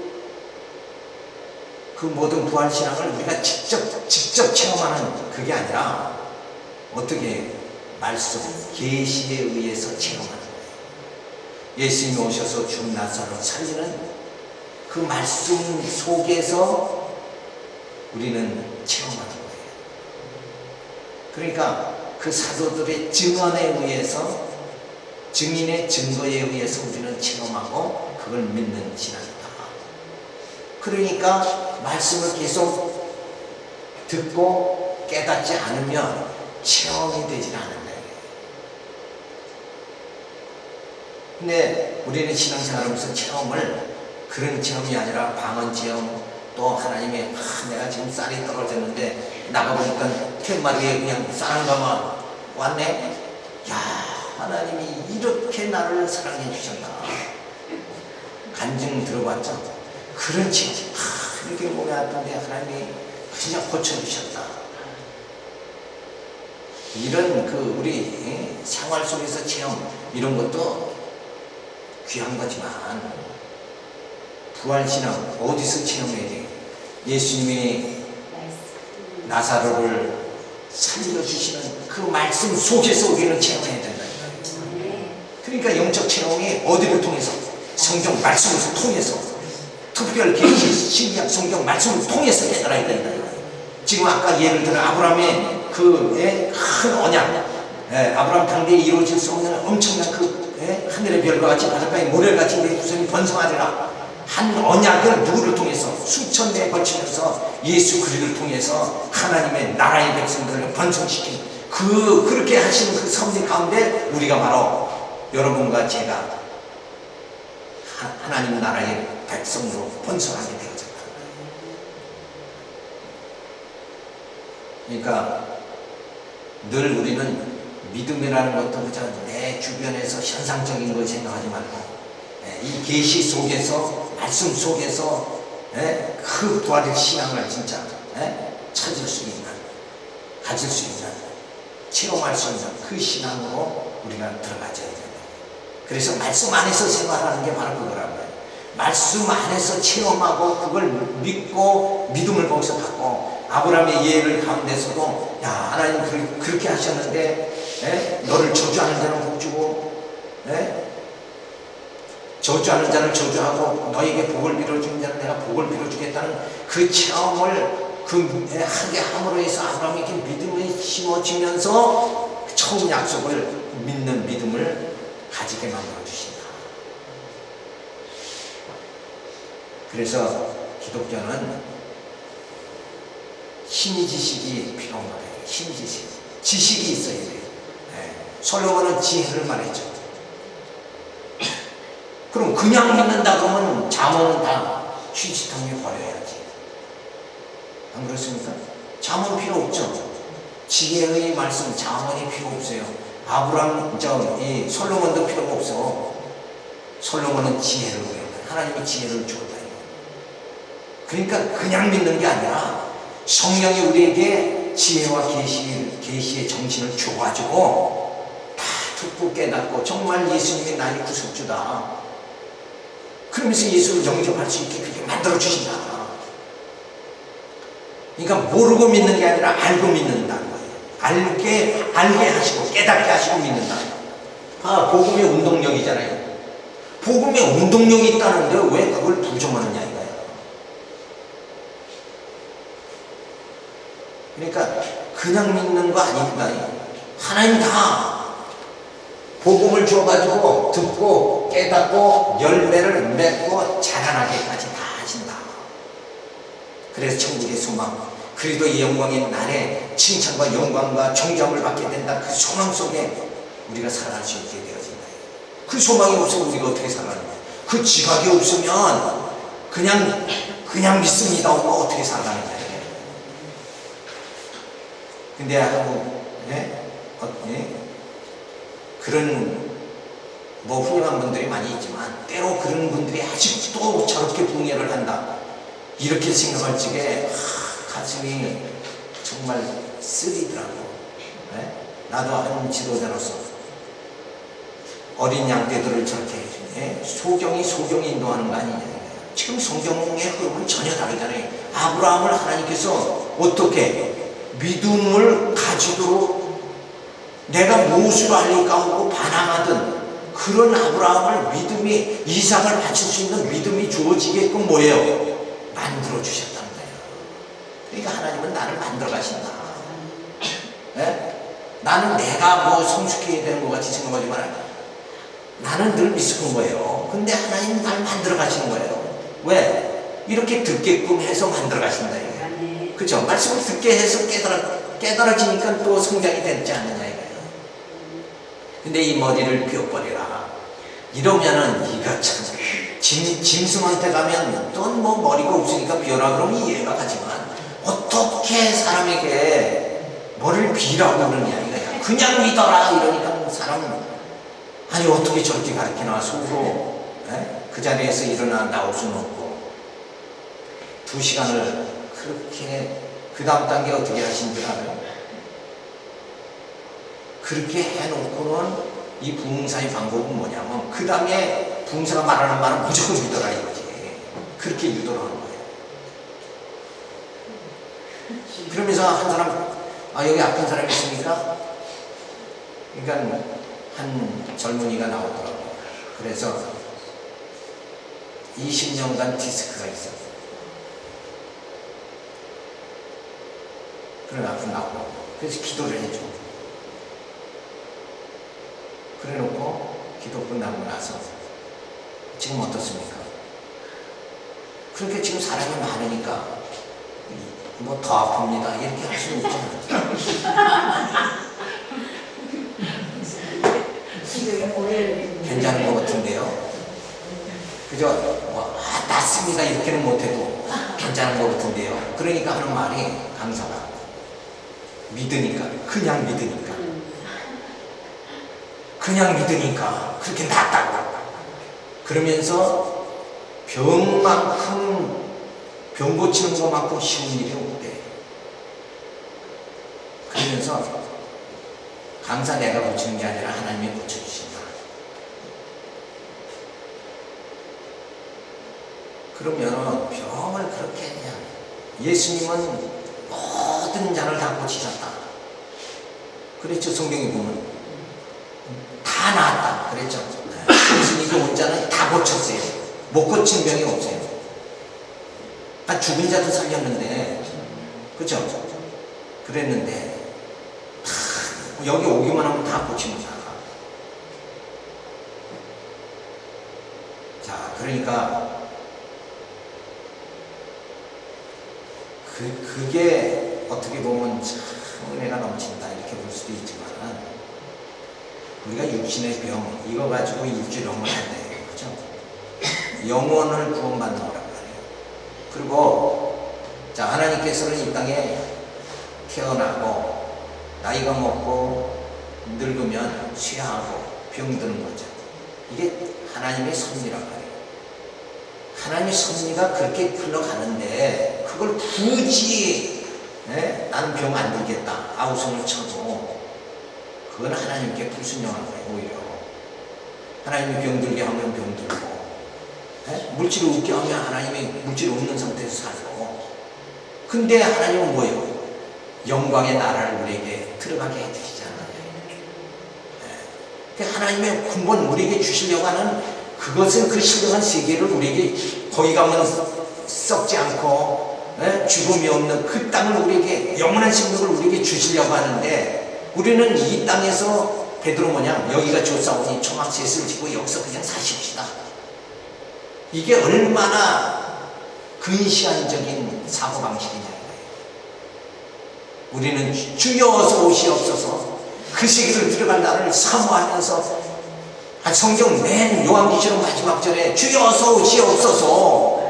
모든 부활신앙을 우리가 직접 체험하는 그게 아니라 어떻게 말씀, 계시에 의해서 체험하는 거예요. 예수님이 오셔서 죽은 나사로를 살리는 그 말씀 속에서 우리는 체험하는 거예요. 그러니까 그 사도들의 증언에 의해서, 증인의 증거에 의해서 우리는 체험하고 그걸 믿는 신앙이다. 그러니까 말씀을 계속 듣고 깨닫지 않으면 체험이 되질 않는다. 근데 우리는 신앙생활하면서 체험을, 그런 체험이 아니라 방언 체험, 또 하나님의 내가 지금 쌀이 떨어졌는데 나가보니까 팻마루에 그냥 쌀 가만 왔네. 야, 하나님이 이렇게 나를 사랑해 주셨나. 간증 들어봤죠? 그런 체험. 이렇게 몸에 아픈데 하나님이 그냥 고쳐주셨다. 이런 우리 생활 속에서 체험, 이런 것도 귀한 거지만 부활신앙 어디서 체험해야 돼? 예수님이 나사로를 살려주시는 그 말씀 속에서 우리는 체험해야 된다. 그러니까 영적 체험이 어디를 통해서? 성경 말씀을 통해서, 특별 계시 신약 성경 말씀을 통해서 깨달아야 된다. 지금 아까 예를 들어 아브라함의 큰 언약, 아브라함 당대에 이루어질 수 없는 엄청난 하늘의 별과 같이 바닷가의 모래같이 내 후손이 번성하리라 한 언약을 누구를 통해서? 수천 대에 걸치면서 예수 그리스도를 통해서 하나님의 나라의 백성들을 번성시킨 그렇게 하시는 그 섭리 가운데 우리가 바로 여러분과 제가 하나님 나라의 백성으로 번성하게 되어졌다. 그러니까 늘 우리는 믿음이라는 것도 그저 내 주변에서 현상적인 걸 생각하지 말고 이 계시 속에서, 말씀 속에서 그 부활의 신앙을 진짜 찾을 수 있는, 가질 수 있는, 체험할 수 있는 그 신앙으로 우리가 들어가져야 된다. 그래서 말씀 안에서 생활하는 게 바로 그거라고요. 말씀 안에서 체험하고 그걸 믿고 믿음을 거기서 갖고, 아브라함의 예를 가운데서도 야, 하나님 그렇게 하셨는데 너를 저주하는 자는 복 주고 저주하는 자를 저주하고 너에게 복을 빌어주는 자는 내가 복을 빌어주겠다는 그 체험을 하게 함으로 해서 아브라함에게 믿음이 심어지면서 처음 약속을 믿는 믿음을 가지게 만들어 주신다. 그래서 기독교는 신지식이 필요한 거예요. 신지식. 지식이 있어야 돼요. 솔로몬은 지혜를 말했죠. 그럼 그냥 믿는다 그러면 잠언은 다 휴지통에 버려야지. 안 그렇습니까? 잠언 필요 없죠. 지혜의 말씀, 잠언이 필요 없어요. 이 솔로몬도 필요가 없어. 솔로몬은 지혜를 구했다. 하나님이 지혜를 주었다. 그러니까 그냥 믿는 게 아니라 성령이 우리에게 지혜와 계시의 정신을 줘가지고 다 듣고 깨닫고 정말 예수님이 나의 구속주다. 그러면서 예수를 영접할 수 있게 그렇게 만들어 주신다. 그러니까 모르고 믿는 게 아니라 알고 믿는다는 거예요. 알게 하시고 깨닫게 하시고 믿는다. 복음의 운동력이잖아요. 복음의 운동력이 있다는데 왜 그걸 부정하느냐 이거예요. 그러니까 그냥 믿는 거 아닙니다. 하나님 다 복음을 줘가지고 듣고 깨닫고 열매를 맺고 자라나게까지 다 하신다. 그래서 천국의 소망, 그리스도의 영광인 날에 칭찬과 영광과 존경을 받게 된다. 그 소망 속에 우리가 살아갈 수 있게 되어진다. 그 소망이 없으면 우리가 어떻게 살아가느냐. 그 지각이 없으면 그냥 믿습니다 하고 어떻게 살아가느냐. 근데 그런 훌륭한 분들이 많이 있지만 때로 그런 분들이 아직도 저렇게 붕해를 한다. 이렇게 생각할 적에 가슴이 정말 쓰리더라고. 나도 한 지도자로서 어린 양떼들을 저렇게 소경이 인도하는 거 아니냐. 지금 성경의 흐름은 전혀 다르잖아요. 아브라함을 하나님께서 어떻게 믿음을 가지도록 내가 무엇을 할까 하고 반항하던 그런 아브라함을 믿음이 이삭을 바칠 수 있는 믿음이 주어지게끔 뭐예요? 만들어 주셨다는 거예요. 그러니까 하나님은 나를 만들어 가신다. 나는 내가 뭐 성숙해야 되는 것 같이 생각하지만 나는 늘 미숙한 거예요. 근데 하나님은 나를 만들어 가시는 거예요. 왜? 이렇게 듣게끔 해서 만들어 가신다. 그죠? 말씀을 듣게 해서 깨달아지니까 또 성장이 되지 않느냐 이거예요. 근데 이 머리를 비워버리라. 이러면은 이거 참 짐승한테 가면 또 뭐 머리가 없으니까 비워라 그러면 이해가 가지만 어떻게 사람에게 머리를 비라고 그러냐 이거야. 그냥 믿어라 이러니까 사람은 아니 어떻게 저렇게 가르치나 속으로 그 자리에서 일어나 나올 수는 없고 2시간을 그렇게 그 다음 단계 어떻게 하신 줄 알아요? 그렇게 해놓고는 이 부흥사의 방법은 뭐냐면 그 다음에 부흥사가 말하는 말은 무조건 믿어라 이거지. 그렇게 유도를 하는 거예요. 그러면서 한 사람 여기 아픈 사람 있습니까? 그러니까 한 젊은이가 나오더라고요. 그래서 20년간 디스크가 있었어요. 그래 앞으로 나오고 그래서 기도를 해줘. 그래 놓고 기도 끝나고 나서 지금 어떻습니까? 그렇게 지금 사람이 많으니까 뭐 더 아픕니다 이렇게 할 수는 있잖아요. 괜찮은 것 같은데요. 그죠? 낫습니다 이렇게는 못해도 괜찮은 것 같은데요. 그러니까 하는 말이 강사가 믿으니까 그냥 믿으니까 그렇게 낫다고 그러면서 병 고치는 것만큼 쉬운 일이 없대. 그러면서 강사 내가 고치는 게 아니라 하나님이 고쳐주신다. 그러면 병을 그렇게 그냥 예수님은 모든 잔을 다 고치셨다. 그랬죠. 성경에 보면 다 나았다 그랬죠. 예수님이 온 자는 다 고쳤어요. 못 고친 병이 없어요. 죽은 자도 살렸는데 그렇죠. 그랬는데 여기 오기만 하면 다 고칩니다. 자, 그러니까 그게 어떻게 보면 참 은혜가 넘친다 이렇게 볼 수도 있지만 우리가 육신의 병 이거 가지고 일주일하면 안 돼요. 그죠? 영혼을 구원받는 거란 말이에요. 그리고 자, 하나님께서는 이 땅에 태어나고 나이가 먹고 늙으면 쇠하고 병드는 거죠. 이게 하나님의 섭리란 말이에요. 하나님의 섭리가 그렇게 흘러가는데 그걸 굳이 나는 병 안 들겠다 아우성을 쳐도 그건 하나님께 불순종한 거예요. 오히려 하나님이 병들게 하면 병들고 물질을 웃게 하면 하나님이 물질 없는 상태에서 살고, 근데 하나님은 뭐예요? 영광의 나라를 우리에게 들어가게 해주시잖아요. 하나님의 근본 우리에게 주시려고 하는 그것은 그 신령한 세계를 우리에게 거기 가면 썩지 않고 죽음이 없는 그 땅을 우리에게 영원한 생명을 우리에게 주시려고 하는데, 우리는 이 땅에서 베드로 모양 여기가 좋사오니 초막셋을 짓고 여기서 그냥 사십시다. 이게 얼마나 근시안적인 사고방식이냐 이거예요. 우리는 주여 어서 오시옵소서 그 세계를 들어갈 나를 사모하면서 성경 맨 요한계시록 마지막 절에 주여 어서 오시옵소서,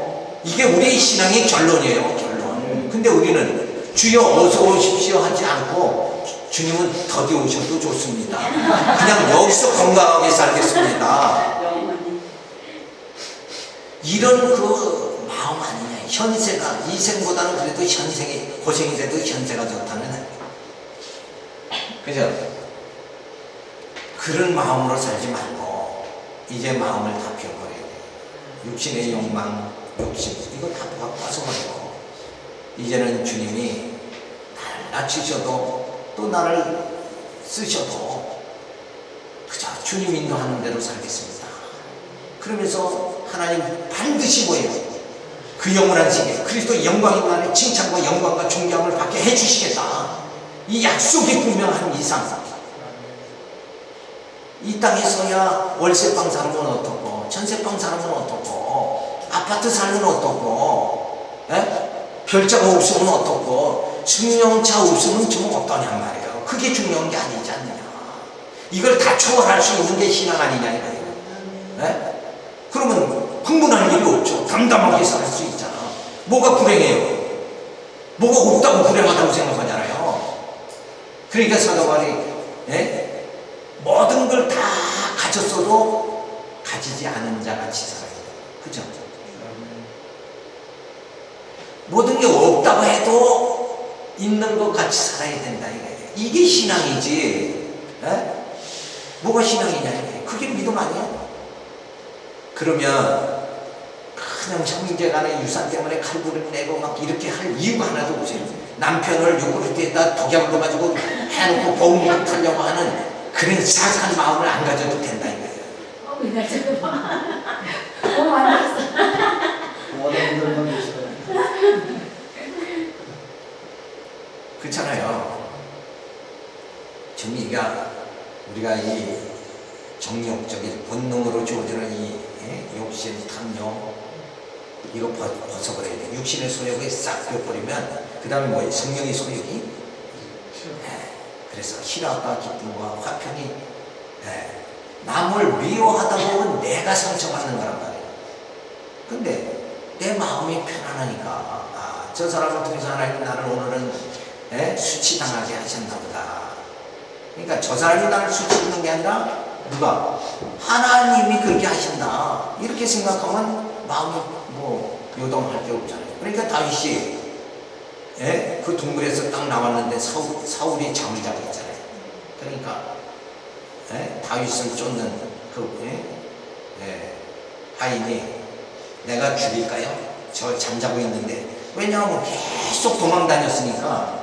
이게 우리의 신앙의 결론이에요. 결론. 근데 우리는 주여 어서 오십시오 하지 않고 주님은 더디 오셔도 좋습니다, 그냥 여기서 건강하게 살겠습니다, 이런 그 마음 아니냐. 현세가 이생보다는 그래도 현생이 고생이 돼도 현세가 좋다는, 그죠? 그런 마음으로 살지 말고 이제 마음을 다 펴버려야 돼. 육신의 욕망, 욕심 이거 다 빠져버리고 이제는 주님이 나를 낮추셔도 또 나를 쓰셔도 그저 주님 인도하는 대로 살겠습니다. 그러면서 하나님 반드시 뭐예요? 그 영원한 세계 그리스도의 영광인 날에 칭찬과 영광과 존경을 받게 해주시겠다. 이 약속이 분명한 이상 이 땅에서야 월세방 사람은 어떻고 전세방 사람은 어떻고 아파트 사람은 어떻고 별자가 없으면 어떻고 승용차 없으면 좀 어떠냔 말이에요. 그게 중요한 게 아니지 않느냐. 이걸 다 초월할 수 있는 게 신앙 아니냐 이거예요. 그러면 흥분할 일이 없죠. 담담하게 살 수 있잖아. 뭐가 불행해요? 뭐가 없다고 불행하다고 생각하잖아요. 그러니까 사도 바울이 모든 걸 다 가졌어도 가지지 않은 자 같이 살아야 돼요. 그죠? 모든 게 없다고 해도 있는 것 같이 살아야 된다 이거예요. 이게 신앙이지. 뭐가 신앙이냐 이거예요. 그게 믿음 아니에요? 그러면 그냥 형제간의 유산 때문에 칼부를 내고 막 이렇게 할 이유가 하나도 없어요. 남편을 요구르트에다 독약을 넣어가지고 해놓고 보험을 타려고 하는 그런 사악한 마음을 안 가져도 된다 이거예요. 왜 가져도 안 됐어. 어른들만 계시다. 그렇잖아요. 지금 우리가 이 정욕적인 본능으로 주어지는 이 욕심, 탐욕 이거 벗어버려야 돼. 육신의 소욕을 싹 빼버리면 그 다음에 뭐예요? 성령의 소욕이 그래서 희락과 기쁨과 화평이 남을 미워하다 보면 내가 상처받는 거란 말이에요. 근데 내 마음이 편안하니까 저 사람을 통해서 하나님 나를 오늘은 수치당하게 하셨나 보다. 그러니까 저 사람이 나를 수치하는 게 아니라 누가? 하나님이 그렇게 하신다 이렇게 생각하면 마음이 뭐 요동할 게 없잖아요. 그러니까 다윗이 그 동굴에서 딱 나왔는데 사울이 잠을 자고 있잖아요. 그러니까 다윗을 쫓는 그 하인이 내가 죽일까요? 저 잠자고 있는데, 왜냐하면 계속 도망 다녔으니까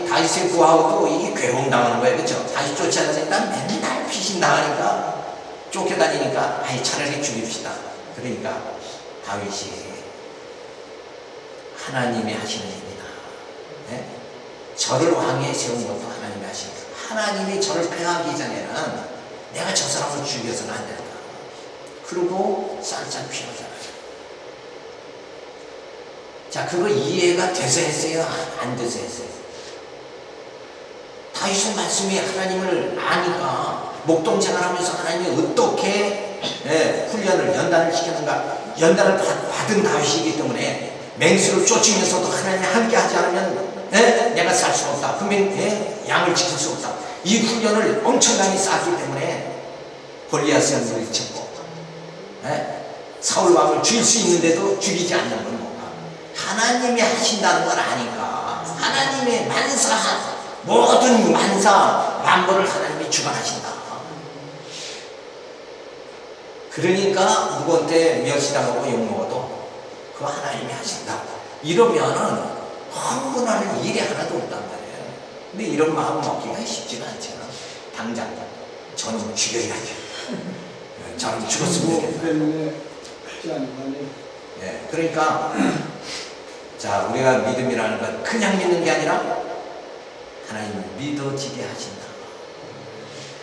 다윗의 부하고도 이게 괴로움당하는 거예요. 그렇죠? 다윗 쫓아다니니까 맨날 피신당하니까 쫓겨다니니까 차라리 죽입시다. 그러니까 다윗이 하나님이 하시는 일이다. 저를 왕에 세운 것도 하나님이 하시는 거예요. 하나님이 저를 패하기 전에는 내가 저 사람을 죽여서는 안 된다. 그리고 쌀쌀 피하잖아요. 자, 그거 이해가 돼서 했어요? 안 돼서 했어요? 다윗은 말씀이 하나님을 아니까 목동 생활하면서 하나님이 어떻게 훈련을 연단을 시켰는가, 연단을 받은 다윗이기 때문에 맹수를 쫓으면서도 하나님이 함께 하지 않으면 내가 살 수 없다. 그러면 양을 지킬 수 없다. 이 훈련을 엄청나게 쌓았기 때문에 골리앗을 물리쳤고 사울 왕을 죽일 수 있는데도 죽이지 않는 건 뭔가 하나님이 하신다는 걸 아니까 하나님의 모든 만사 만물을 하나님이 주관하신다. 그러니까 누구한테 멸시당하고 욕먹어도 그거 하나님이 하신다. 이러면은 흥분할 일이 하나도 없단 말이에요. 근데 이런 마음 먹기가 쉽지가 않잖아. 당장 저는 죽여야지. 저는 죽었으면 좋겠다. 때문에 하지 않는 거 아니에요? 그러니까 자, 우리가 믿음이라는 건 그냥 믿는 게 아니라 하나님을 믿어지게 하신다.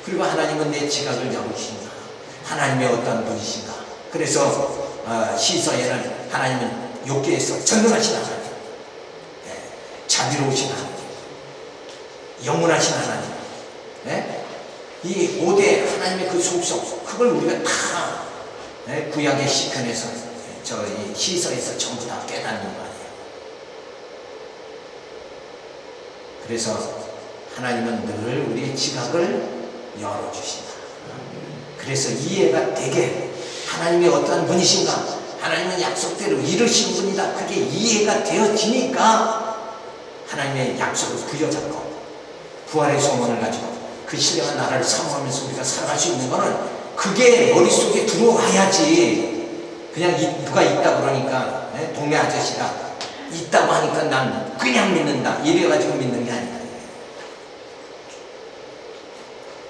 그리고 하나님은 내 지각을 열으신다. 하나님의 어떤 분이신가. 그래서 시서에는 하나님은 욥기에서 전능하신 하나님, 자비로우신 하나님, 영원하신 하나님, 이 5대 하나님의 그 속성, 그걸 우리가 다 구약의 시편에서 이 시서에서 전부 다 깨닫는 거 아니에요. 그래서 하나님은 늘 우리의 지각을 열어주신다. 그래서 이해가 되게 하나님이 어떠한 분이신가, 하나님은 약속대로 이루신 분이다. 그게 이해가 되어지니까 하나님의 약속을 부여잡고 부활의 소망을 가지고 그 신령한 나라를 사모하면서 우리가 살아갈 수 있는 거는 그게 머릿속에 들어와야지. 그냥 누가 있다 그러니까 동네 아저씨가 있다고 하니까 난 그냥 믿는다 이래가지고 믿는 게 아니다.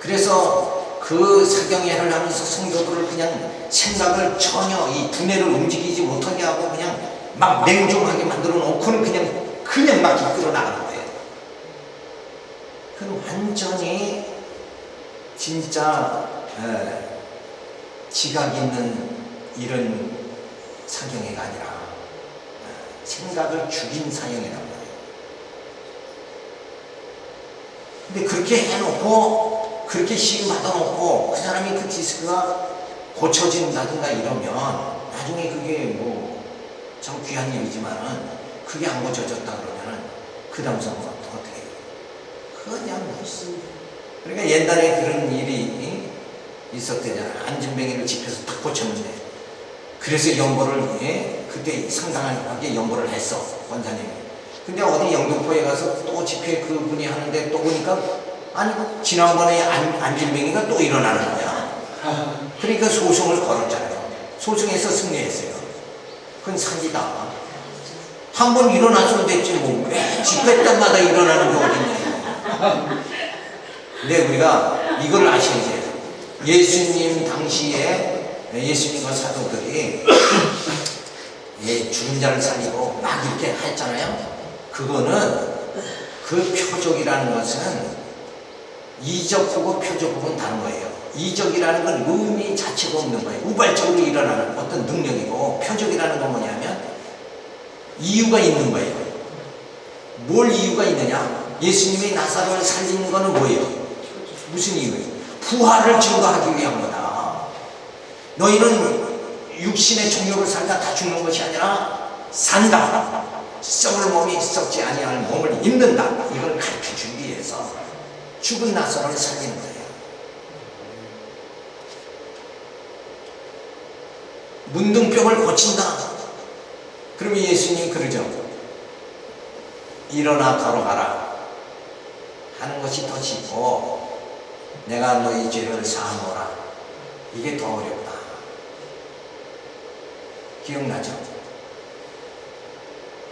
그래서 그 사경회를 하면서 성도들을 그냥 생각을 전혀 이 두뇌를 움직이지 못하게 하고 그냥 막 냉정하게 만들어 놓고는 그냥 막 이끌어 나가는 거예요. 그건 완전히 진짜 지각 있는 이런 사경회가 아니라 생각을 죽인 사경회란 말이에요. 근데 그렇게 해놓고 그렇게 시험 받아놓고 그 사람이 그 디스크가 고쳐진다든가 이러면 나중에 그게 뭐 참 귀한 일이지만은 그게 안 고쳐졌다 그러면은 그 다음 사람은 어떻게 해요? 그냥 그러니까 옛날에 그런 일이 있었대잖아. 안진뱅이를 집혀서 딱 고쳤는데 그래서 연보를 그때 상당하게 연보를 했어 권사님이. 근데 어디 영등포에 가서 또 집회 그분이 하는데 또 보니까 아니 지난번에 안진뱅이가 또 일어나는 거야. 그러니까 소송을 걸었잖아요. 소송에서 승리했어요. 그건 사기다. 한 번 일어났으면 됐지 뭐 왜 집회 때마다 일어나는 게 어딨냐. 근데 우리가 이걸 아셔야 돼요. 예수님 당시에 예수님과 사도들이 죽은 자를 살리고 막 이렇게 했잖아요. 그거는 그 표적이라는 것은 이적하고 표적하고는 다른 거예요. 이적이라는 건 의미 자체가 없는 거예요. 우발적으로 일어나는 어떤 능력이고, 표적이라는 건 뭐냐면 이유가 있는 거예요. 뭘 이유가 있느냐? 예수님이 나사로를 살리는 거는 뭐예요? 무슨 이유예요? 부활을 증거하기 위한 거다. 너희는 육신의 종욕을 살다 다 죽는 것이 아니라 산다. 썩을 몸이 썩지 아니할 몸을 입는다. 이걸 가르쳐 주기 위해서 죽은 나사로를 살리는 거예요. 문둥병을 고친다. 그러면 예수님이 그러죠. 일어나 걸어가라 하는 것이 더 쉽고 내가 너희 죄를 사하노라 이게 더 어렵다. 기억나죠?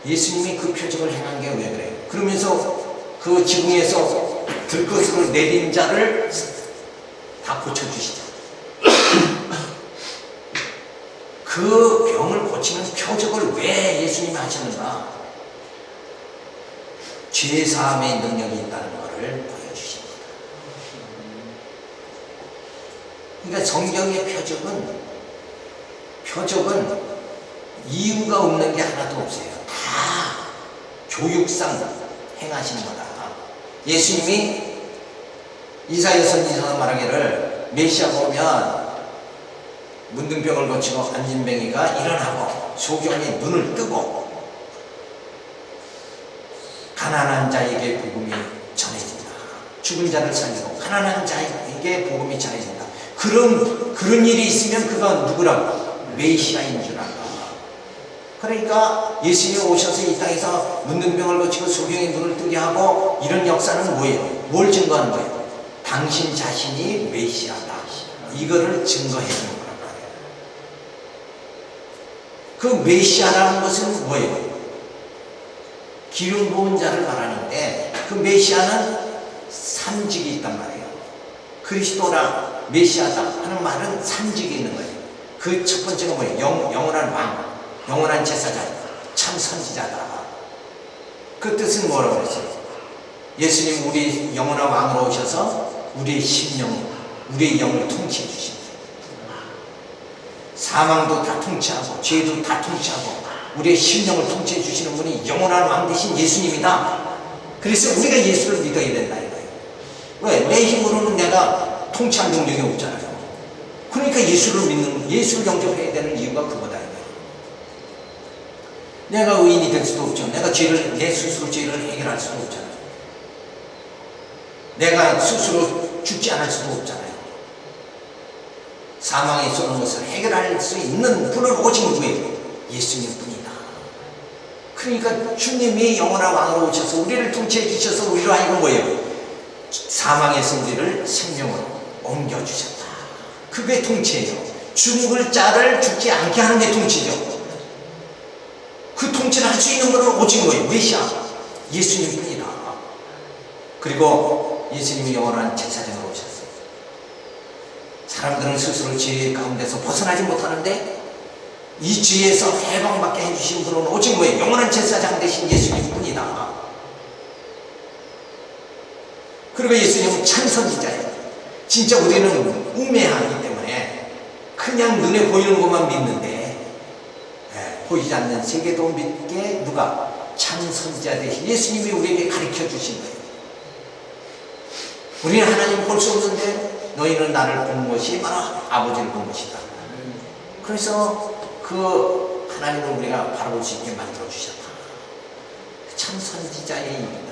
예수님이 그 표적을 행한 게 왜 그래요? 그러면서 그 지붕에서 들것으로 내린 자를 다 고쳐주시죠. 그 병을 고치는 표적을 왜 예수님이 하셨는가? 죄사함의 능력이 있다는 것을 보여주십니다. 그러니까 성경의 표적은 이유가 없는 게 하나도 없어요. 다 교육상 행하신 거다. 예수님이 이사야 선지자가 말하기를 메시아가 오면 문둥병을 고치고 안진뱅이가 일어나고 소경이 눈을 뜨고 가난한 자에게 복음이 전해진다. 죽은 자를 살리고 가난한 자에게 복음이 전해진다. 그런 일이 있으면 그가 누구라고? 메시아인 줄 알아. 그러니까 예수님이 오셔서 이 땅에서 문둥병을 고치고 소경의 눈을 뜨게 하고 이런 역사는 뭐예요? 뭘 증거하는 거예요? 당신 자신이 메시아다. 이거를 증거해 주는 거란 말이에요. 그 메시아라는 것은 뭐예요? 기름 부은 자를 말하는데 그 메시아는 삼직이 있단 말이에요. 그리스도라 메시아다 하는 말은 삼직이 있는 거예요. 그 첫 번째가 뭐예요? 영원한 왕, 영원한 제사장, 참 선지자다. 그 뜻은 뭐라고 그랬어요? 예수님 우리 영원한 왕으로 오셔서 우리의 심령, 우리의 영을 통치해 주십니다. 사망도 다 통치하고 죄도 다 통치하고 우리의 심령을 통치해 주시는 분이 영원한 왕 되신 예수님이다. 그래서 우리가 예수를 믿어야 된다 이거예요. 왜? 내 힘으로는 내가 통치할 능력이 없잖아요. 그러니까 예수를 영접해야 되는 이유가 그거다 이거예요. 내가 의인이 될 수도 없죠. 내 스스로 죄를 해결할 수도 없잖아요. 내가 스스로 죽지 않을 수도 없잖아요. 사망에 쏘는 것을 해결할 수 있는 분은 오직 누구예요? 예수님 뿐이다. 그러니까 주님이 영원한 왕으로 오셔서 우리를 통치해 주셔서 우리로 하여금 뭐예요? 사망에서 우리를 생명으로 옮겨주셨다. 그게 통치예요. 죽을 자를 죽지 않게 하는 게 통치죠. 그 통치를 할 수 있는 것은 오직 뭐예요? 메시아 예수님 뿐이다. 그리고 예수님이 영원한 제사장으로 오셨어요. 사람들은 스스로 죄 가운데서 벗어나지 못하는데 이 죄에서 해방받게 해주신 분은 오직 뭐예요? 영원한 제사장 되신 예수님 뿐이다. 그리고 예수님은 참 선지자예요. 진짜 우리는 우매하기 때문에 그냥 눈에 보이는 것만 믿는데 보이지 않는 세계도 믿게 누가? 참 선지자 되신 예수님이 우리에게 가르쳐 주신 거예요. 우리는 하나님 볼 수 없는데 너희는 나를 본 것이 바로 아버지를 본 것이다. 그래서 그 하나님을 우리가 바라볼 수 있게 만들어 주셨다. 참 선지자의 일이다.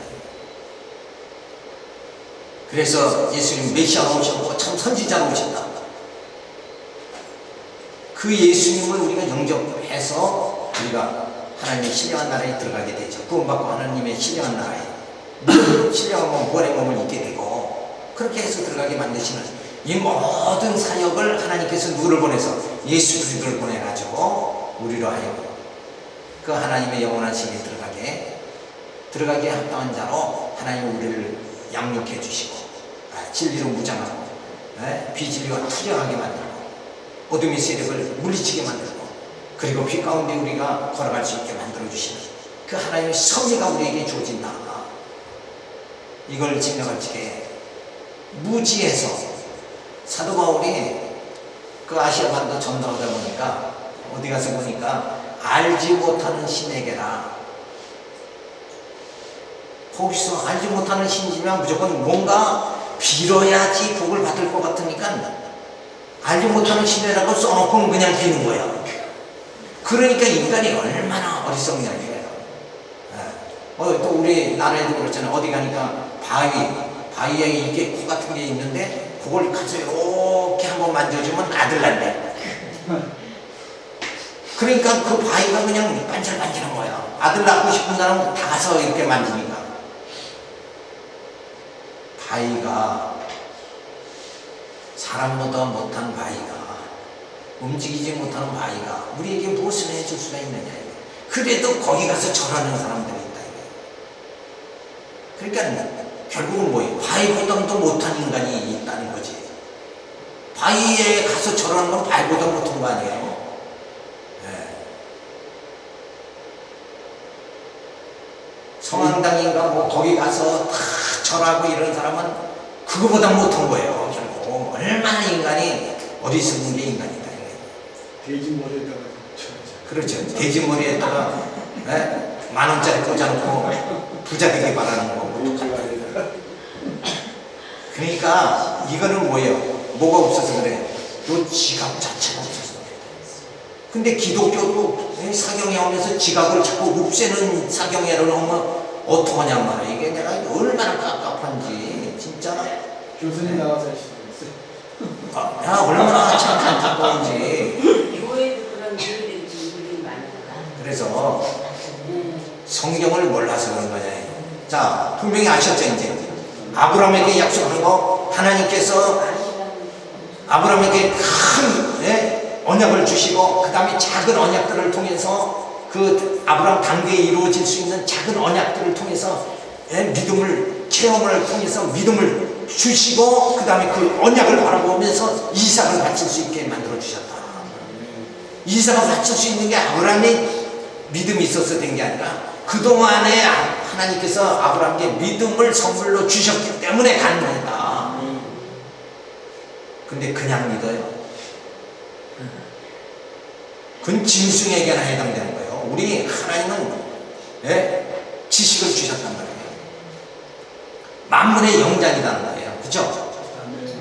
그래서 예수님 메시아가 오셨고 참 선지자가 오셨다. 그 예수님을 우리가 영접해서 우리가 하나님의 신령한 나라에 들어가게 되죠. 구원받고 하나님의 신령한 나라에 신령한 구원의 몸을 입게 되고 그렇게 해서 들어가게 만드시는 이 모든 사역을 하나님께서 누구를 보내서 예수 그리스도를 보내가지고 우리로 하여금 그 하나님의 영원한 세계에 들어가게 합당한 자로 하나님은 우리를 양육해 주시고 진리로 무장하고 비진리와 투쟁하게 만들고 어둠의 세력을 물리치게 만들고 그리고 빛 가운데 우리가 걸어갈 수 있게 만들어 주시는 그 하나님의 섭리가 우리에게 주어진다. 이걸 증명할 적에 무지에서 사도 바울이 그 아시아 반도 전도하다 보니까 어디 가서 보니까 알지 못하는 신에게라. 거기서 알지 못하는 신이지만 무조건 뭔가 빌어야지 복을 받을 것 같으니까 알지 못하는 신이라고 써놓고는 그냥 비는 거야. 그러니까 인간이 얼마나 어리석냐 이거예요. 또 우리 나라에도 그렇잖아요. 어디 가니까 바위에 이게 코 같은 게 있는데 그걸 가서 이렇게 한번 만져주면 아들 난대. 그러니까 그 바위가 그냥 반질반질한 거야. 아들 낳고 싶은 사람은 다 가서 이렇게 만지니까. 바위가 사람보다 못한 바위가 움직이지 못하는 바위가 우리에게 무엇을 해줄 수가 있느냐. 그래도 거기 가서 절하는 사람들이 있다. 그러니까 결국은 뭐예요? 바위보다 더 못한 인간이 있다는 거지. 바위에 가서 절하는 건 바위보다 못한 거 아니에요? 성황당인가 뭐 거기 가서 다 절하고 이런 사람은 그거보다 못한 거예요. 결국 얼마나 인간이 어리석은 게 인간이다. 돼지 머리에다가 쳐야죠. 그렇죠. 돼지 머리에다가 10,000원짜리 꽂아놓고 부자 되게 바라는 거. 그러니까 이거는 뭐예요? 뭐가 없어서 그래요? 요 지각 자체가 없어서 그래요. 근데 기독교도 사경에 오면서 지각을 자꾸 없애는 사경회를 오면 어떡하냔 말이에요. 이게 내가 얼마나 깝깝한지 진짜. 교수님 나와서 하시더랬어요. 야 얼마나 참 안타까운지. 교회도 그런 일들이 지금 많다. 그래서 성경을 몰라서 그런 거냐. 자, 분명히 아셨죠 이제. 아브라함에게 약속한 거 하나님께서 아브라함에게 큰 언약을 주시고 그 다음에 작은 언약들을 통해서 그 아브라함 단계에 이루어질 수 있는 작은 언약들을 통해서 믿음을 체험을 통해서 믿음을 주시고 그 다음에 그 언약을 바라보면서 이삭을 바칠 수 있게 만들어 주셨다. 이삭을 바칠 수 있는 게 아브라함의 믿음이 있어서 된 게 아니라 그동안에 하나님께서 아브라함에게 믿음을 선물로 주셨기 때문에 가능했다. 근데 그냥 믿어요. 그건 짐승에게나 해당되는 거예요. 우리 하나님은 지식을 주셨단 말이에요. 만물의 영장이라는 거예요. 그렇죠?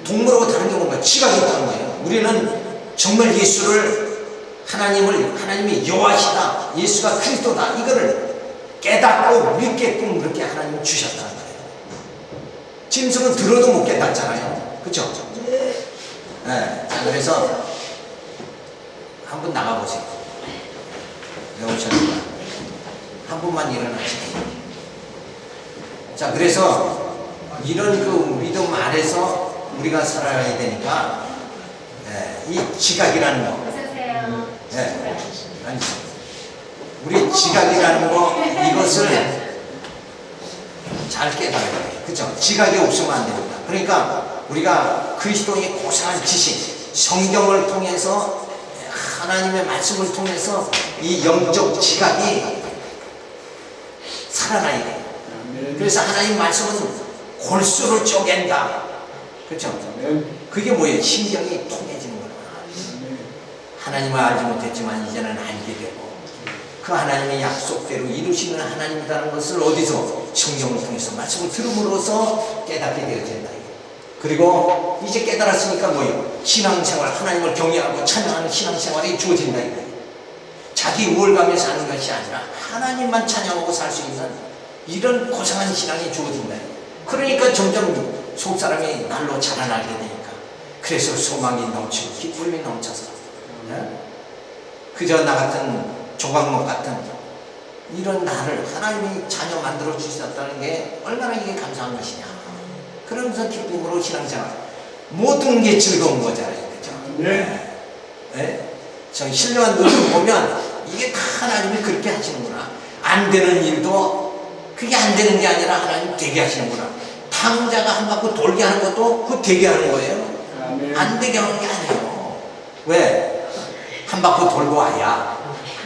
동물하고 다른 게 뭔가 지각이 있다는 거예요. 우리는 정말 예수를 하나님이 여호와시다, 예수가 그리스도다, 이거를 깨닫고 믿게끔 그렇게 하나님이 주셨다는 거예요. 짐승은 들어도 못 깨닫잖아요. 그렇죠? 네. 자, 그래서 한번 나가보세요. 왜 오셨는가? 한 분만 일어나시고. 자, 그래서 이런 그 믿음 아래서 우리가 살아야 되니까 이 지각이라는 거. 어서오세요. 네. 우리 지각이라는 거, 이것을 잘 깨달아야 돼요. 그죠? 지각이 없으면 안 됩니다. 그러니까 우리가 그리스도의 고상한 지식, 성경을 통해서 하나님의 말씀을 통해서 이 영적 지각이 살아나야 돼요. 그래서 하나님 말씀은 골수를 쪼갠다. 그렇죠? 그게 뭐예요? 심령이 통해지는 거예요. 하나님을 알지 못했지만 이제는 알게 되고 그 하나님의 약속대로 이루시는 하나님이라는 것을 어디서? 성경을 통해서 말씀을 들음으로써 깨닫게 되어진다. 그리고 이제 깨달았으니까 뭐예요? 신앙생활, 하나님을 경외하고 찬양하는 신앙생활이 주어진다. 자기 우월감에 사는 것이 아니라 하나님만 찬양하고 살 수 있는 이런 고상한 신앙이 주어진다. 그러니까 점점 속사람이 날로 자라나게 되니까 그래서 소망이 넘치고 기쁨이 넘쳐서 그저 나 같은 조각목 같은 이런 나를 하나님이 자녀 만들어 주셨다는 게 얼마나 이게 감사한 것이냐. 그러면서 기쁨으로 신앙생활 모든 게 즐거운 거잖아요. 그죠? 네. 네? 저 신령한 분들 보면 이게 다 하나님이 그렇게 하시는구나. 안 되는 일도 그게 안 되는 게 아니라 하나님 되게 하시는구나. 탕자가 한 바퀴 돌게 하는 것도 그 되게 하는 거예요. 안 되게 하는 게 아니에요. 왜? 한 바퀴 돌고 와야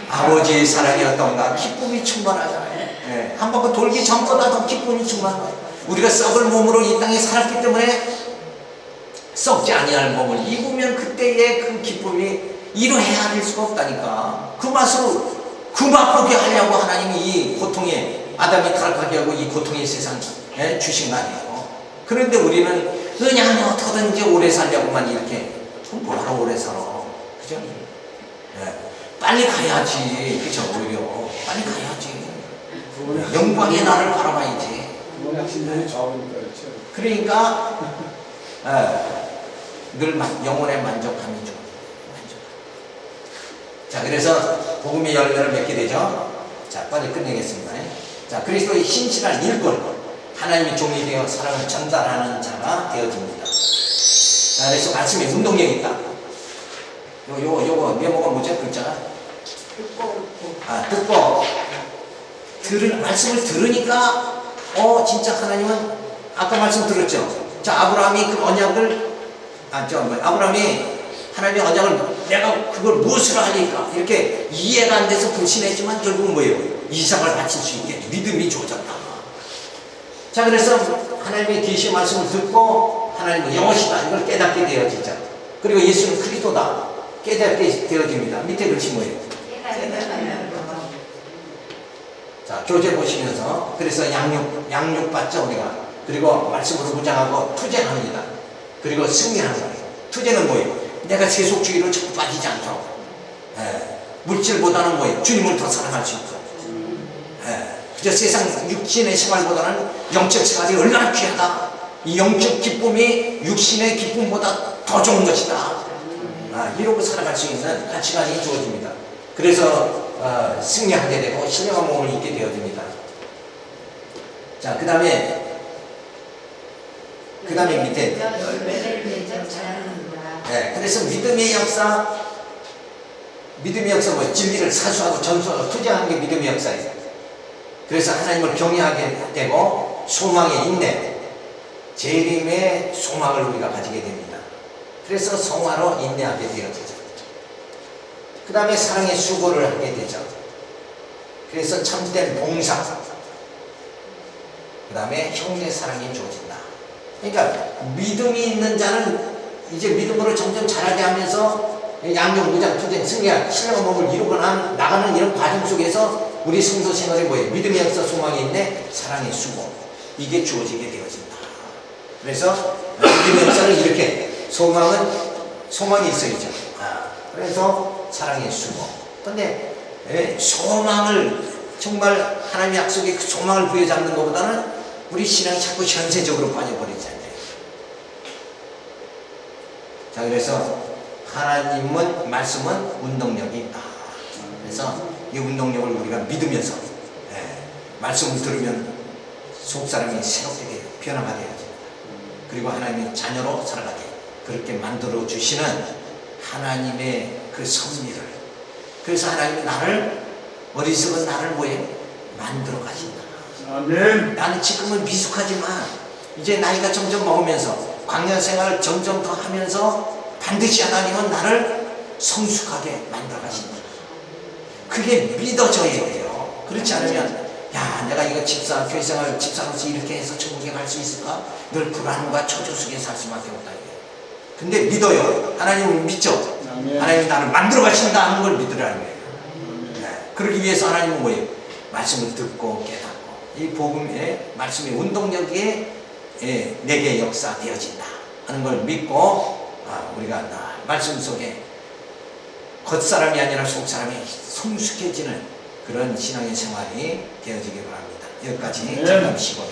아버지의 사랑이 어떤가 기쁨이 충만하잖아요. 네. 한 바퀴 돌기 전보다 더 기쁨이 충만한 거예요. 우리가 썩을 몸으로 이 땅에 살았기 때문에 썩지 아니할 몸을 입으면 그때의 그 기쁨이 이루 헤아릴 수가 없다니까. 그 맛으로 그 맛보게 하려고 하나님이 이 고통에 아담이 타락하게 하고 이 고통의 세상 주신 거 아니에요. 그런데 우리는 그냥 어떻게든지 오래 살려고만 이렇게 뭐하러 오래 살아. 그죠? 네. 빨리 가야지. 그죠? 오히려 빨리 가야지. 영광의 나를 바라봐야지. 그러니까 늘 영혼의 만족함이 죠. 자, 그래서 복음의 열매를 맺게 되죠. 자, 빨리 끝내겠습니다. 자, 그리스도의 신실한 일꾼, 하나님의 종이 되어 사랑을 전달하는 자가 되어집니다. 자, 그래서 말씀에 운동력이 있다. 요거 메모가 뭐죠? 글자가? 듣고. 말씀을 들으니까 진짜 하나님은 아까 말씀 들었죠. 자, 아브라함이 그 언약을 아브라함이 하나님의 언약을 내가 그걸 무엇으로 하니까 이렇게 이해가 안 돼서 불신했지만 결국은 뭐예요? 이삭을 바칠 수 있게 믿음이 주어졌다. 자, 그래서 하나님의 계시의 말씀을 듣고 하나님은 영원시다 이걸 깨닫게 되어지죠. 그리고 예수는 그리스도다 깨닫게 되어집니다. 밑에 글씨 뭐예요? 자, 교재 보시면서 그래서 양육 받죠. 우리가 그리고 말씀으로 무장하고 투쟁합니다. 그리고 승리하는 거예요. 투쟁은 뭐예요? 내가 세속주의로 자꾸 빠지지 않도록. 물질보다는 뭐예요? 주님을 더 사랑할 수 있도록. 그저 세상 육신의 생활보다는 영적 생활이 얼마나 귀하다. 이 영적 기쁨이 육신의 기쁨보다 더 좋은 것이다. 이러고 살아갈 수 있는 가치관이 주어집니다. 그래서 승리하게 되고 신령한 몸을 입게 되어집니다. 자, 그 다음에 밑에. 열매를 맺어 자라는구나. 그래서 믿음의 역사 뭐 진리를 사수하고 전수하고 투쟁하는 게 믿음의 역사예요. 그래서 하나님을 경외하게 되고 소망의 인내, 재림의 소망을 우리가 가지게 됩니다. 그래서 성화로 인내하게 되어지죠. 그 다음에 사랑의 수고를 하게 되죠. 그래서 참된 봉사, 그 다음에 형제 사랑이 주어진다. 그러니까 믿음이 있는 자는 이제 믿음으로 점점 자라게 하면서 양육, 무장, 투쟁, 승리할 신령한 몸을 이루거나 나가는 이런 과정 속에서 우리 성도 생활에 뭐예요? 믿음의 역사, 소망이 있네, 사랑의 수고, 이게 주어지게 되어진다. 그래서 믿음의 역사는 이렇게 소망이 있어야죠. 그래서 사랑의 수고. 근데 소망을 정말 하나님의 약속의 그 소망을 부여잡는 것보다는 우리 신앙이 자꾸 현세적으로 빠져버리잖아요. 자, 그래서 하나님은 말씀은 운동력이 있다. 그래서 이 운동력을 우리가 믿으면서 말씀을 들으면 속사람이 새롭게 돼요. 변화가 되어집니다. 그리고 하나님의 자녀로 살아가게 그렇게 만들어 주시는 하나님의 그 섭리를, 그래서 하나님이 나를 어리석은 나를 뭐예요? 만들어 가신다. 아멘. 나는 지금은 미숙하지만 이제 나이가 점점 먹으면서 광야 생활을 점점 더 하면서 반드시 하나님은 나를 성숙하게 만들어 가신다. 그게 믿어져야 돼요. 그렇지 않으면 야, 내가 이거 교회 생활 집사로서 이렇게 해서 천국에 갈 수 있을까? 늘 불안과 초조 속에 살 수밖에 없다. 근데 믿어요. 하나님을 믿죠. 아멘. 하나님이 나를 만들어 가신다 하는 걸 믿으라는 거예요. 그러기 위해서 하나님은 뭐예요? 말씀을 듣고 깨닫고 이 복음의 말씀의 운동력이 내게 역사되어진다 하는 걸 믿고 우리가 말씀 속에 겉사람이 아니라 속사람이 성숙해지는 그런 신앙의 생활이 되어지기 바랍니다. 여기까지 잠깐 쉬고